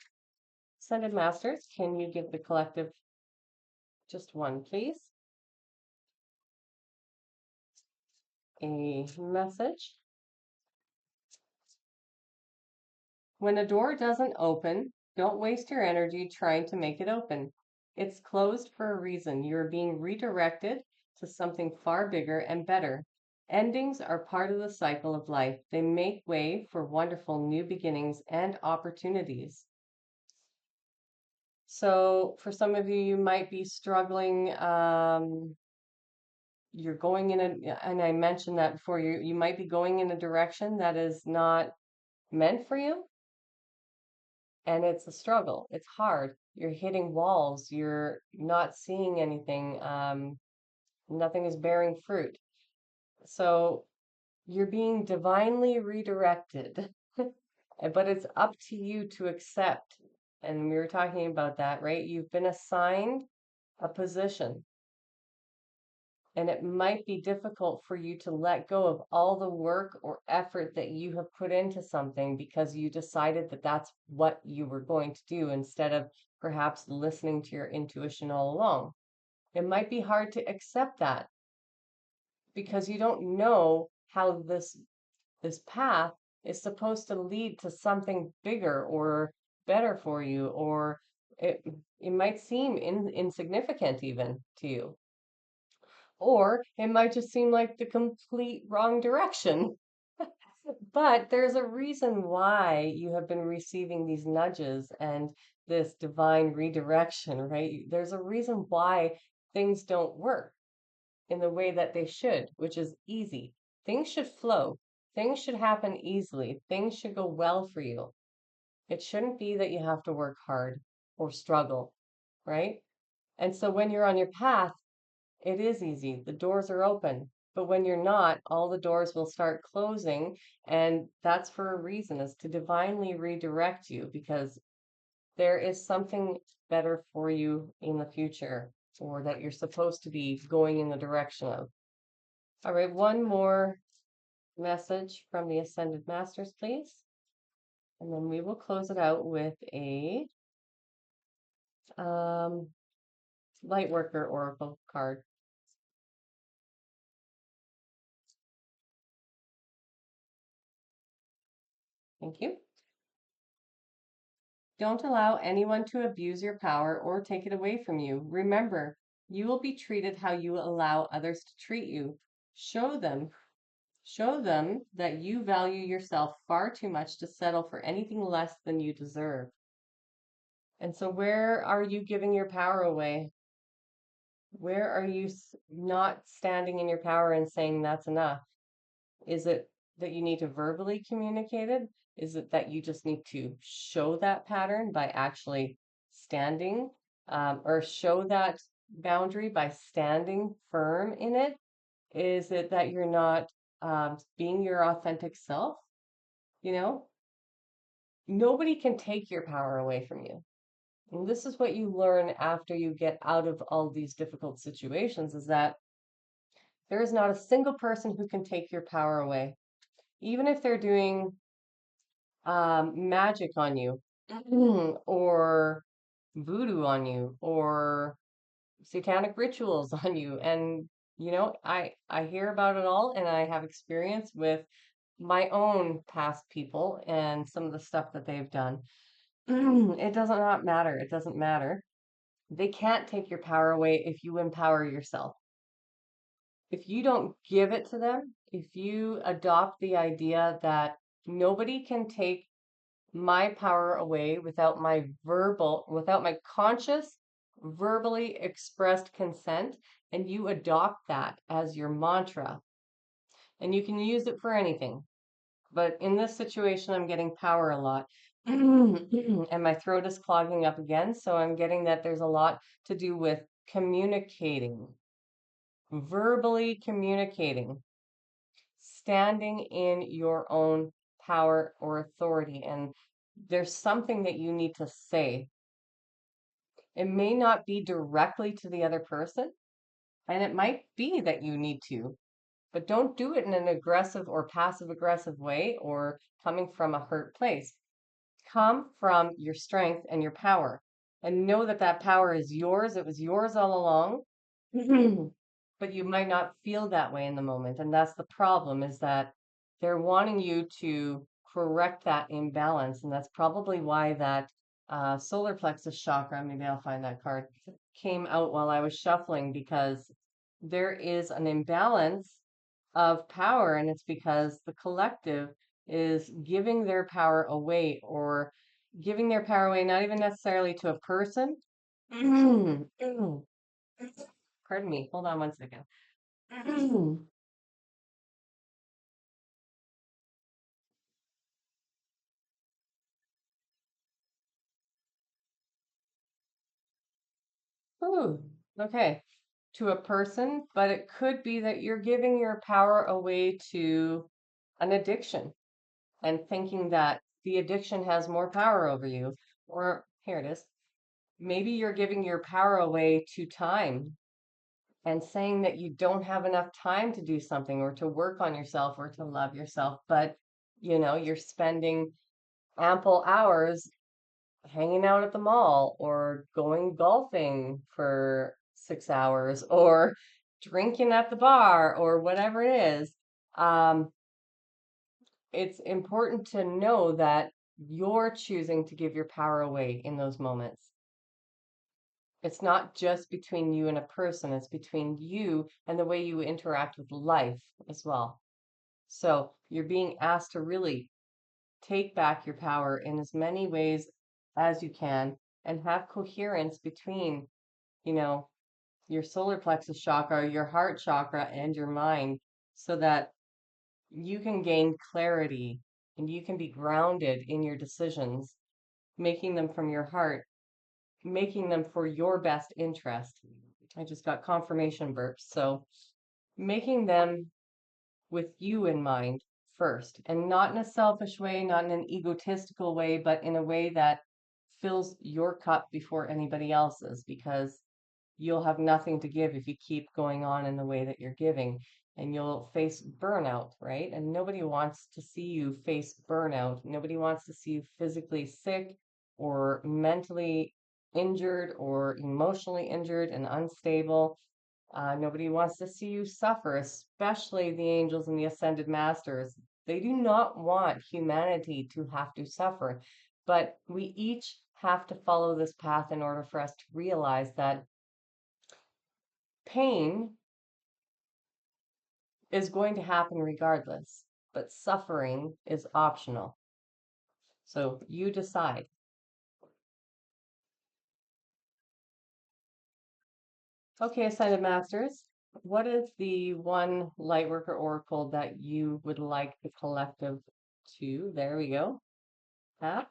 Ascended Masters, can you give the collective just one, please? A message. When a door doesn't open, don't waste your energy trying to make it open. It's closed for a reason. You're being redirected to something far bigger and better. Endings are part of the cycle of life. They make way for wonderful new beginnings and opportunities. So for some of you, you might be struggling. You're going in and I mentioned that before, you might be going in a direction that is not meant for you. And it's a struggle. It's hard. You're hitting walls. You're not seeing anything. Nothing is bearing fruit. So you're being divinely redirected. But it's up to you to accept. And we were talking about that, right? You've been assigned a position, and it might be difficult for you to let go of all the work or effort that you have put into something because you decided that that's what you were going to do instead of perhaps listening to your intuition all along. It might be hard to accept that because you don't know how this path is supposed to lead to something bigger or better for you, or it it might seem insignificant even to you, or it might just seem like the complete wrong direction. But there's a reason why you have been receiving these nudges and this divine redirection, right? There's a reason why things don't work in the way that they should, which is easy. Things should flow. Things should happen easily. Things should go well for you. It shouldn't be that you have to work hard or struggle, right? And so when you're on your path, it is easy. The doors are open. But when you're not, all the doors will start closing. And that's for a reason, is to divinely redirect you because there is something better for you in the future. or that you're supposed to be going in the direction of. All right, one more message from the Ascended Masters, please. And then we will close it out with a um, Lightworker Oracle card. Thank you. Don't allow anyone to abuse your power or take it away from you. Remember, you will be treated how you allow others to treat you. Show them that you value yourself far too much to settle for anything less than you deserve. And so where are you giving your power away? Where are you not standing in your power and saying that's enough? Is it that you need to verbally communicate it? Is it that you just need to show that pattern by actually standing, or show that boundary by standing firm in it? Is it that you're not being your authentic self? You know, nobody can take your power away from you. And this is what you learn after you get out of all these difficult situations, is that there is not a single person who can take your power away. Even if they're doing magic on you, or voodoo on you, or satanic rituals on you. And I hear about it all, and I have experience with my own past people and some of the stuff that they've done. It does not matter. It doesn't matter. They can't take your power away if you empower yourself. If you don't give it to them, if you adopt the idea that nobody can take my power away without without my conscious, verbally expressed consent, and you adopt that as your mantra, and you can use it for anything. But in this situation, I'm getting power a lot. And my throat is clogging up again. So I'm getting that there's a lot to do with communicating, verbally communicating, standing in your own power or authority. And there's something that you need to say. It may not be directly to the other person, and it might be that you need to, but don't do it in an aggressive or passive aggressive way or coming from a hurt place. Come from your strength and your power, and know that that power is yours. It was yours all along. But you might not feel that way in the moment. And that's the problem, is that they're wanting you to correct that imbalance. And that's probably why that solar plexus chakra, maybe I'll find that card, came out while I was shuffling, because there is an imbalance of power. And it's because the collective is giving their power away, or giving their power away, not even necessarily to a person. Pardon me. Hold on one second. Ooh, okay. To a person, but it could be that you're giving your power away to an addiction and thinking that the addiction has more power over you. Or here it is. Maybe you're giving your power away to time and saying that you don't have enough time to do something, or to work on yourself, or to love yourself, but you're spending ample hours hanging out at the mall, or going golfing for 6 hours, or drinking at the bar, or whatever it is. Um, it's important to know that you're choosing to give your power away in those moments. It's not just between you and a person, it's between you and the way you interact with life as well. So you're being asked to really take back your power in as many ways as you can, and have coherence between, you know, your solar plexus chakra, your heart chakra, and your mind, so that you can gain clarity and you can be grounded in your decisions, making them from your heart, making them for your best interest. I just got confirmation burps. So making them with you in mind first, and not in a selfish way, not in an egotistical way, but in a way that fills your cup before anybody else's. Because you'll have nothing to give if you keep going on in the way that you're giving, and you'll face burnout, right? And nobody wants to see you face burnout. Nobody wants to see you physically sick or mentally injured or emotionally injured and unstable. Nobody wants to see you suffer, especially the angels and the ascended masters. They do not want humanity to have to suffer, but we each have to follow this path in order for us to realize that pain is going to happen regardless, but suffering is optional. So you decide. Okay, Ascended Masters, what is the one Lightworker Oracle that you would like the collective to? There we go. Tap.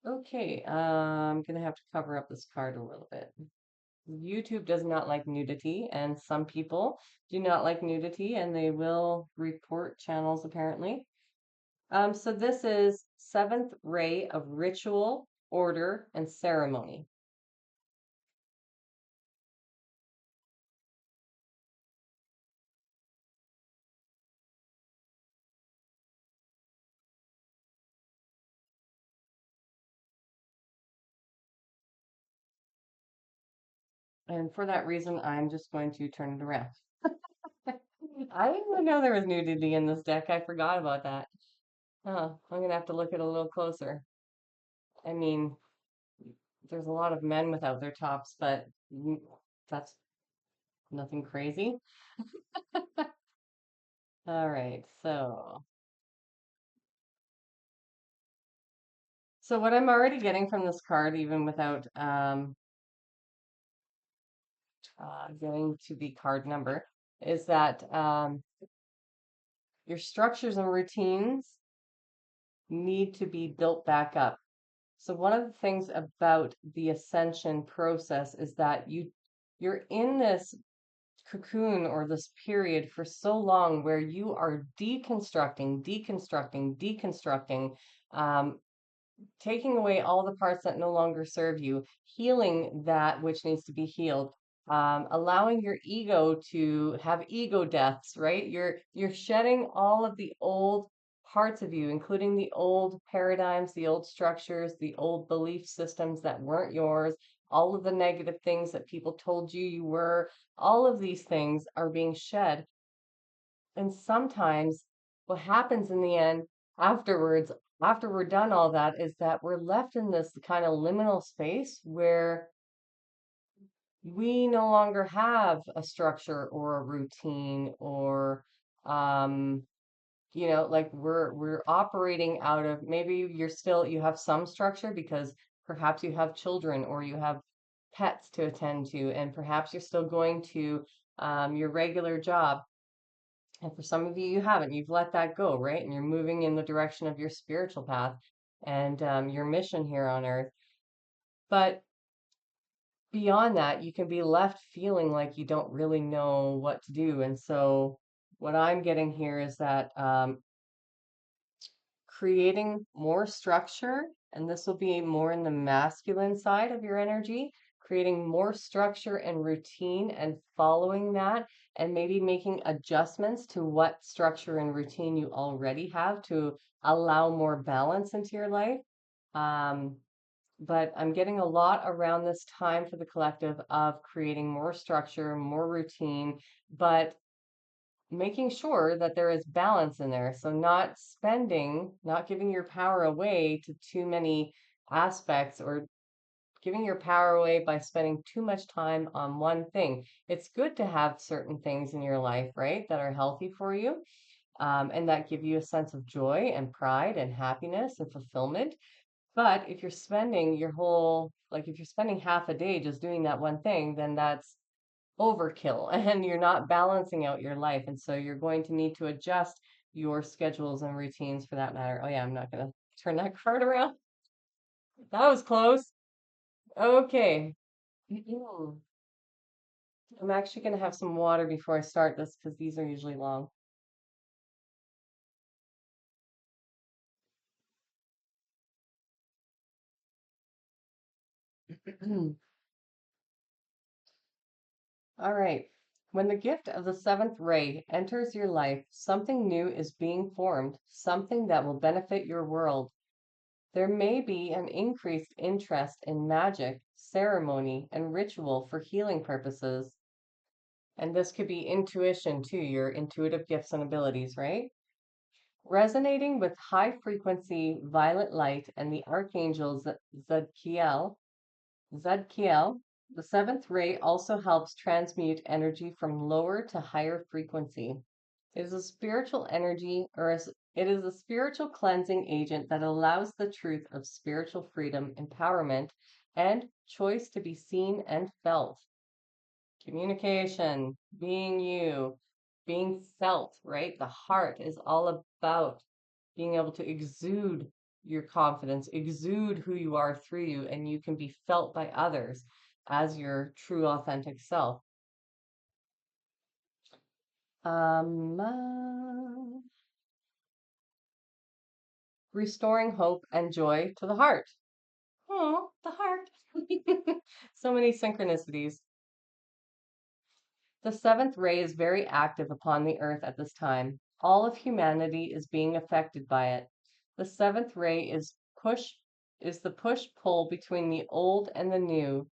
Okay, I'm gonna have to cover up this card a little bit. YouTube does not like nudity, and some people do not like nudity, and they will report channels apparently. So this is seventh ray of ritual, order, and ceremony. And for that reason, I'm just going to turn it around. I didn't even know there was nudity in this deck. I forgot about that. Oh, I'm gonna have to look at it a little closer. I mean, there's a lot of men without their tops, but that's nothing crazy. All right, so what I'm already getting from this card, even without getting to the card number, is that your structures and routines need to be built back up. So one of the things about the ascension process is that you're in this cocoon or this period for so long where you are deconstructing, taking away all the parts that no longer serve you, healing that which needs to be healed, allowing your ego to have ego deaths, right? You're shedding all of the old parts of you, including the old paradigms, the old structures, the old belief systems that weren't yours, all of the negative things that people told you you were. All of these things are being shed, and sometimes what happens in the end afterwards, after we're done all that, is that we're left in this kind of liminal space where we no longer have a structure or a routine or um like we're operating out of, maybe you have some structure because perhaps you have children or you have pets to attend to, and perhaps you're still going to your regular job. And for some of you, you haven't. You've let that go, right? And you're moving in the direction of your spiritual path and your mission here on earth. But beyond that, you can be left feeling like you don't really know what to do. And so, what I'm getting here is that creating more structure, and this will be more in the masculine side of your energy, creating more structure and routine and following that, and maybe making adjustments to what structure and routine you already have to allow more balance into your life. Um, but I'm getting a lot around this time for the collective of creating more structure, more routine, but making sure that there is balance in there. So not giving your power away to too many aspects, or giving your power away by spending too much time on one thing. It's good to have certain things in your life, right, that are healthy for you, and that give you a sense of joy and pride and happiness and fulfillment. But if you're spending if you're spending half a day just doing that one thing, then that's overkill and you're not balancing out your life. And so you're going to need to adjust your schedules and routines for that matter. Oh, yeah, I'm not going to turn that card around. That was close. Okay. Mm. I'm actually going to have some water before I start this because these are usually long. All right. When the gift of the seventh ray enters your life, something new is being formed, something that will benefit your world. There may be an increased interest in magic, ceremony, and ritual for healing purposes. And this could be intuition too, your intuitive gifts and abilities, right? Resonating with high frequency violet light and the archangel Zadkiel, Zadkiel, the seventh ray also helps transmute energy from lower to higher frequency. It is a spiritual energy, it is a spiritual cleansing agent that allows the truth of spiritual freedom, empowerment, and choice to be seen and felt. Communication, being you, being felt, right? The heart is all about being able to exude your confidence, exude who you are through you, and you can be felt by others as your true, authentic self. Restoring hope and joy to the heart. Oh, the heart. So many synchronicities. The seventh ray is very active upon the earth at this time. All of humanity is being affected by it. The seventh ray is the push-pull between the old and the new,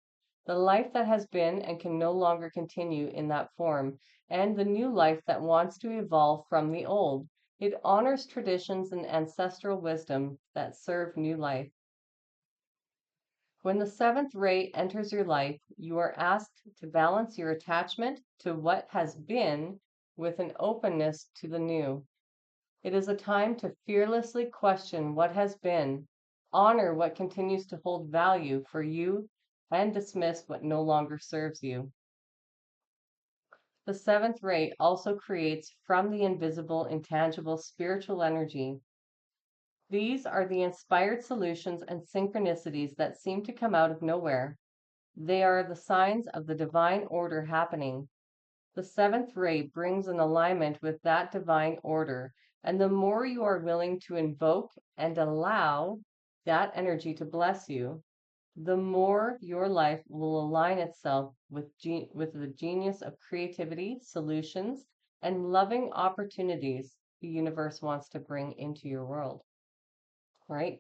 the life that has been and can no longer continue in that form, and the new life that wants to evolve from the old. It honors traditions and ancestral wisdom that serve new life. When the seventh ray enters your life, you are asked to balance your attachment to what has been with an openness to the new. It is a time to fearlessly question what has been, honor what continues to hold value for you, and dismiss what no longer serves you. The seventh ray also creates from the invisible, intangible spiritual energy. These are the inspired solutions and synchronicities that seem to come out of nowhere. They are the signs of the divine order happening. The seventh ray brings an alignment with that divine order, and the more you are willing to invoke and allow that energy to bless you, the more your life will align itself with the genius of creativity, solutions, and loving opportunities the universe wants to bring into your world. Right?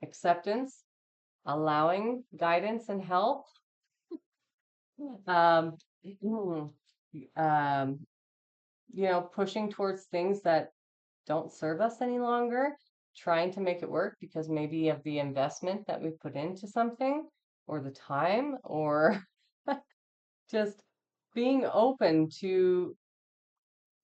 Acceptance, allowing guidance and help. Um, um, pushing towards things that don't serve us any longer, trying to make it work because maybe of the investment that we put into something or the time or just being open to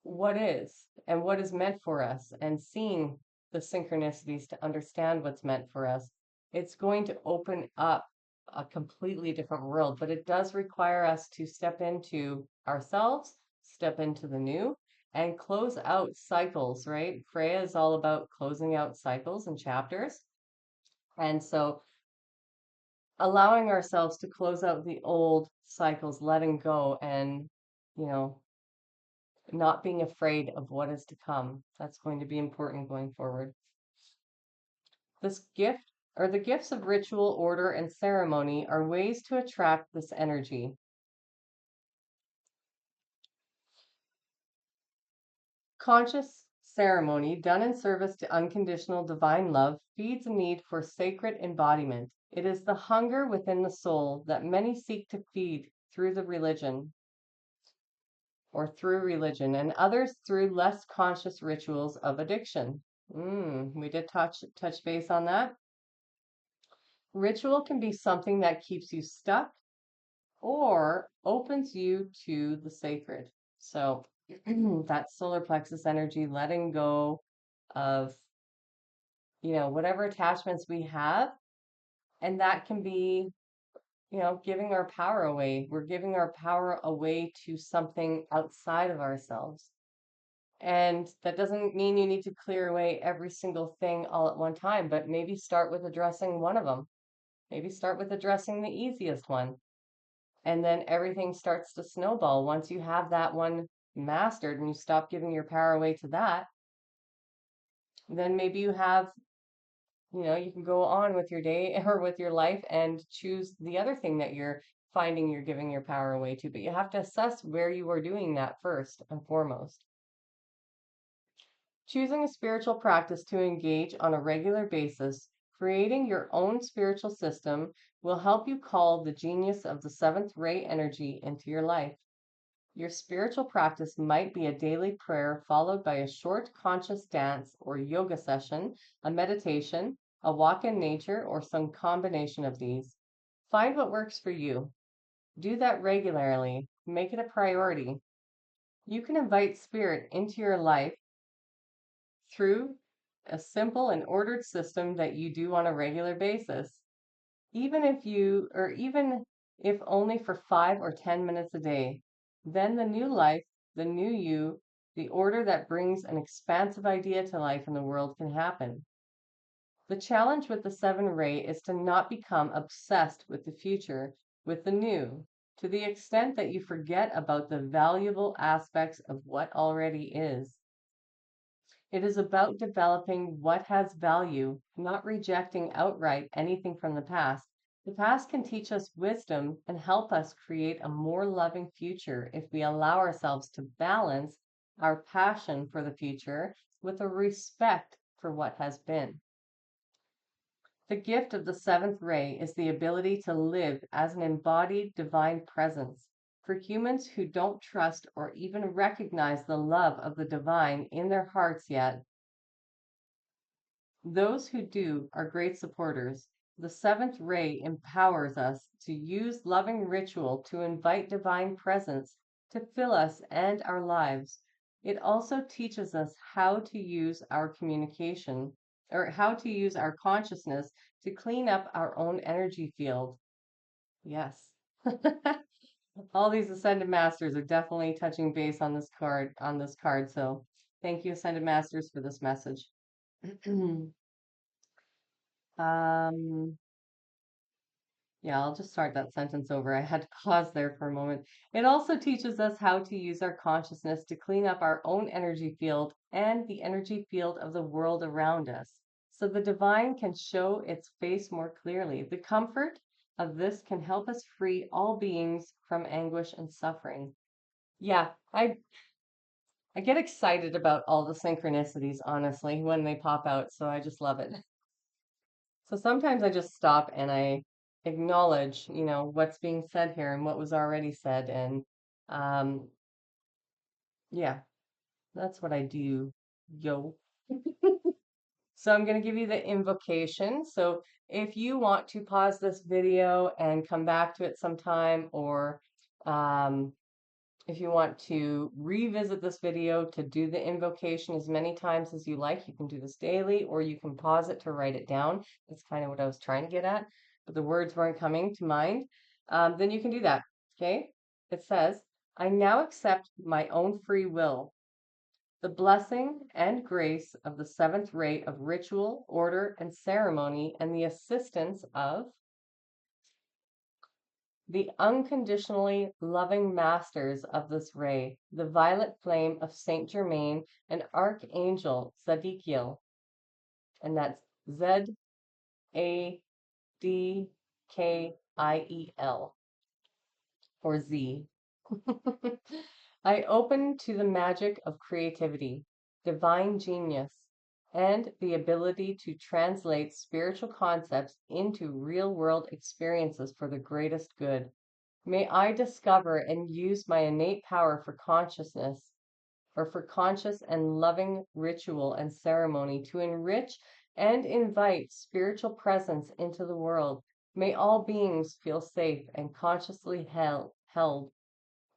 what is and what is meant for us and seeing the synchronicities to understand what's meant for us. It's going to open up a completely different world, but it does require us to step into ourselves, step into the new, and close out cycles, right? Freya is all about closing out cycles and chapters. And so allowing ourselves to close out the old cycles, letting go, and, you know, not being afraid of what is to come. That's going to be important going forward. This gift or the gifts of ritual, order, and ceremony are ways to attract this energy. Conscious ceremony done in service to unconditional divine love feeds a need for sacred embodiment. It is the hunger within the soul that many seek to feed through religion, and others through less conscious rituals of addiction. We did touch base on that. Ritual can be something that keeps you stuck or opens you to the sacred. So that solar plexus energy, letting go of, whatever attachments we have. And that can be, giving our power away. We're giving our power away to something outside of ourselves. And that doesn't mean you need to clear away every single thing all at one time, but maybe start with addressing one of them. Maybe start with addressing the easiest one. And then everything starts to snowball. Once you have that one mastered and you stop giving your power away to that, then maybe you have you can go on with your day or with your life and choose the other thing that you're finding you're giving your power away to. But you have to assess where you are doing that first and foremost. Choosing a spiritual practice to engage on a regular basis, creating your own spiritual system, will help you call the genius of the seventh ray energy into your life. Your spiritual practice might be a daily prayer followed by a short conscious dance or yoga session, a meditation, a walk in nature, or some combination of these. Find what works for you. Do that regularly. Make it a priority. You can invite spirit into your life through a simple and ordered system that you do on a regular basis. Even if only for 5 or 10 minutes a day, then the new life, the new you, the order that brings an expansive idea to life in the world can happen. The challenge with the seven ray is to not become obsessed with the future, with the new, to the extent that you forget about the valuable aspects of what already is. It is about developing what has value, not rejecting outright anything from the past. The past can teach us wisdom and help us create a more loving future if we allow ourselves to balance our passion for the future with a respect for what has been. The gift of the seventh ray is the ability to live as an embodied divine presence. For humans who don't trust or even recognize the love of the divine in their hearts yet, those who do are great supporters. The seventh ray empowers us to use loving ritual to invite divine presence to fill us and our lives. It also teaches us how to use our communication or how to use our consciousness to clean up our own energy field. Yes. All these ascended masters are definitely touching base on this card. So thank you, ascended masters, for this message. Um, yeah, I'll just start that sentence over. I had to pause there for a moment. It also teaches us how to use our consciousness to clean up our own energy field and the energy field of the world around us, so the divine can show its face more clearly. The comfort of this can help us free all beings from anguish and suffering. Yeah, I get excited about all the synchronicities, honestly, when they pop out, so I just love it. So sometimes I just stop and I acknowledge, what's being said here and what was already said. And um, yeah, that's what I do. Yo. So I'm going to give you the invocation. So if you want to pause this video and come back to it sometime, or um, if you want to revisit this video to do the invocation as many times as you like, you can do this daily, or you can pause it to write it down. That's kind of what I was trying to get at, but the words weren't coming to mind. Then you can do that. Okay? It says, I now accept my own free will, the blessing and grace of the seventh ray of ritual, order, and ceremony, and the assistance of the unconditionally loving masters of this ray, the violet flame of Saint Germain and Archangel Zadkiel, and that's Zadkiel or Z. I open to the magic of creativity, divine genius, and the ability to translate spiritual concepts into real world experiences for the greatest good. May I discover and use my innate power for consciousness, or for conscious and loving ritual and ceremony to enrich and invite spiritual presence into the world. May all beings feel safe and consciously held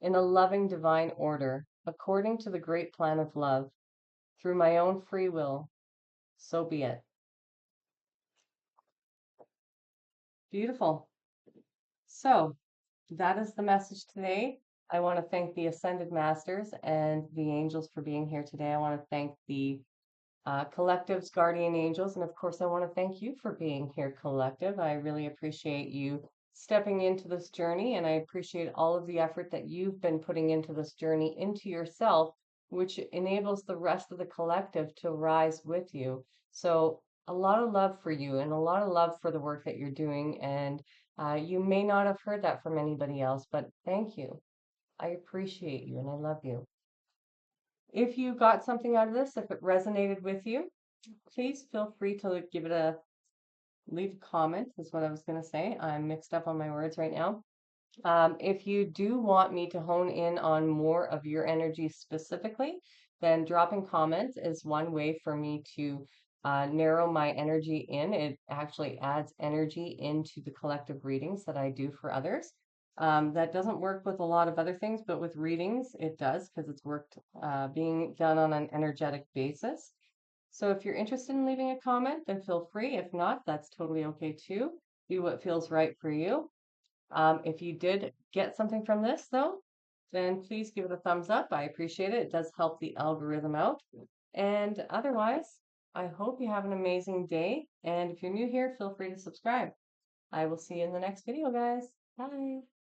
in a loving divine order, according to the great plan of love, through my own free will. So be it. Beautiful. So, that is the message today. I want to thank the Ascended Masters and the angels for being here today. I want to thank the collective's guardian angels. And of course, I want to thank you for being here, collective. I really appreciate you stepping into this journey, and I appreciate all of the effort that you've been putting into this journey into yourself, which enables the rest of the collective to rise with you. So a lot of love for you and a lot of love for the work that you're doing. And you may not have heard that from anybody else, but thank you. I appreciate you and I love you. If you got something out of this, if it resonated with you, please feel free to leave a comment, is what I was going to say. I'm mixed up on my words right now. If you do want me to hone in on more of your energy specifically, then dropping comments is one way for me to narrow my energy in. It actually adds energy into the collective readings that I do for others. That doesn't work with a lot of other things, but with readings, it does because it's worked being done on an energetic basis. So if you're interested in leaving a comment, then feel free. If not, that's totally okay too. Do what feels right for you. If you did get something from this, though, then please give it a thumbs up. I appreciate it. It does help the algorithm out. And otherwise, I hope you have an amazing day. And if you're new here, feel free to subscribe. I will see you in the next video, guys. Bye.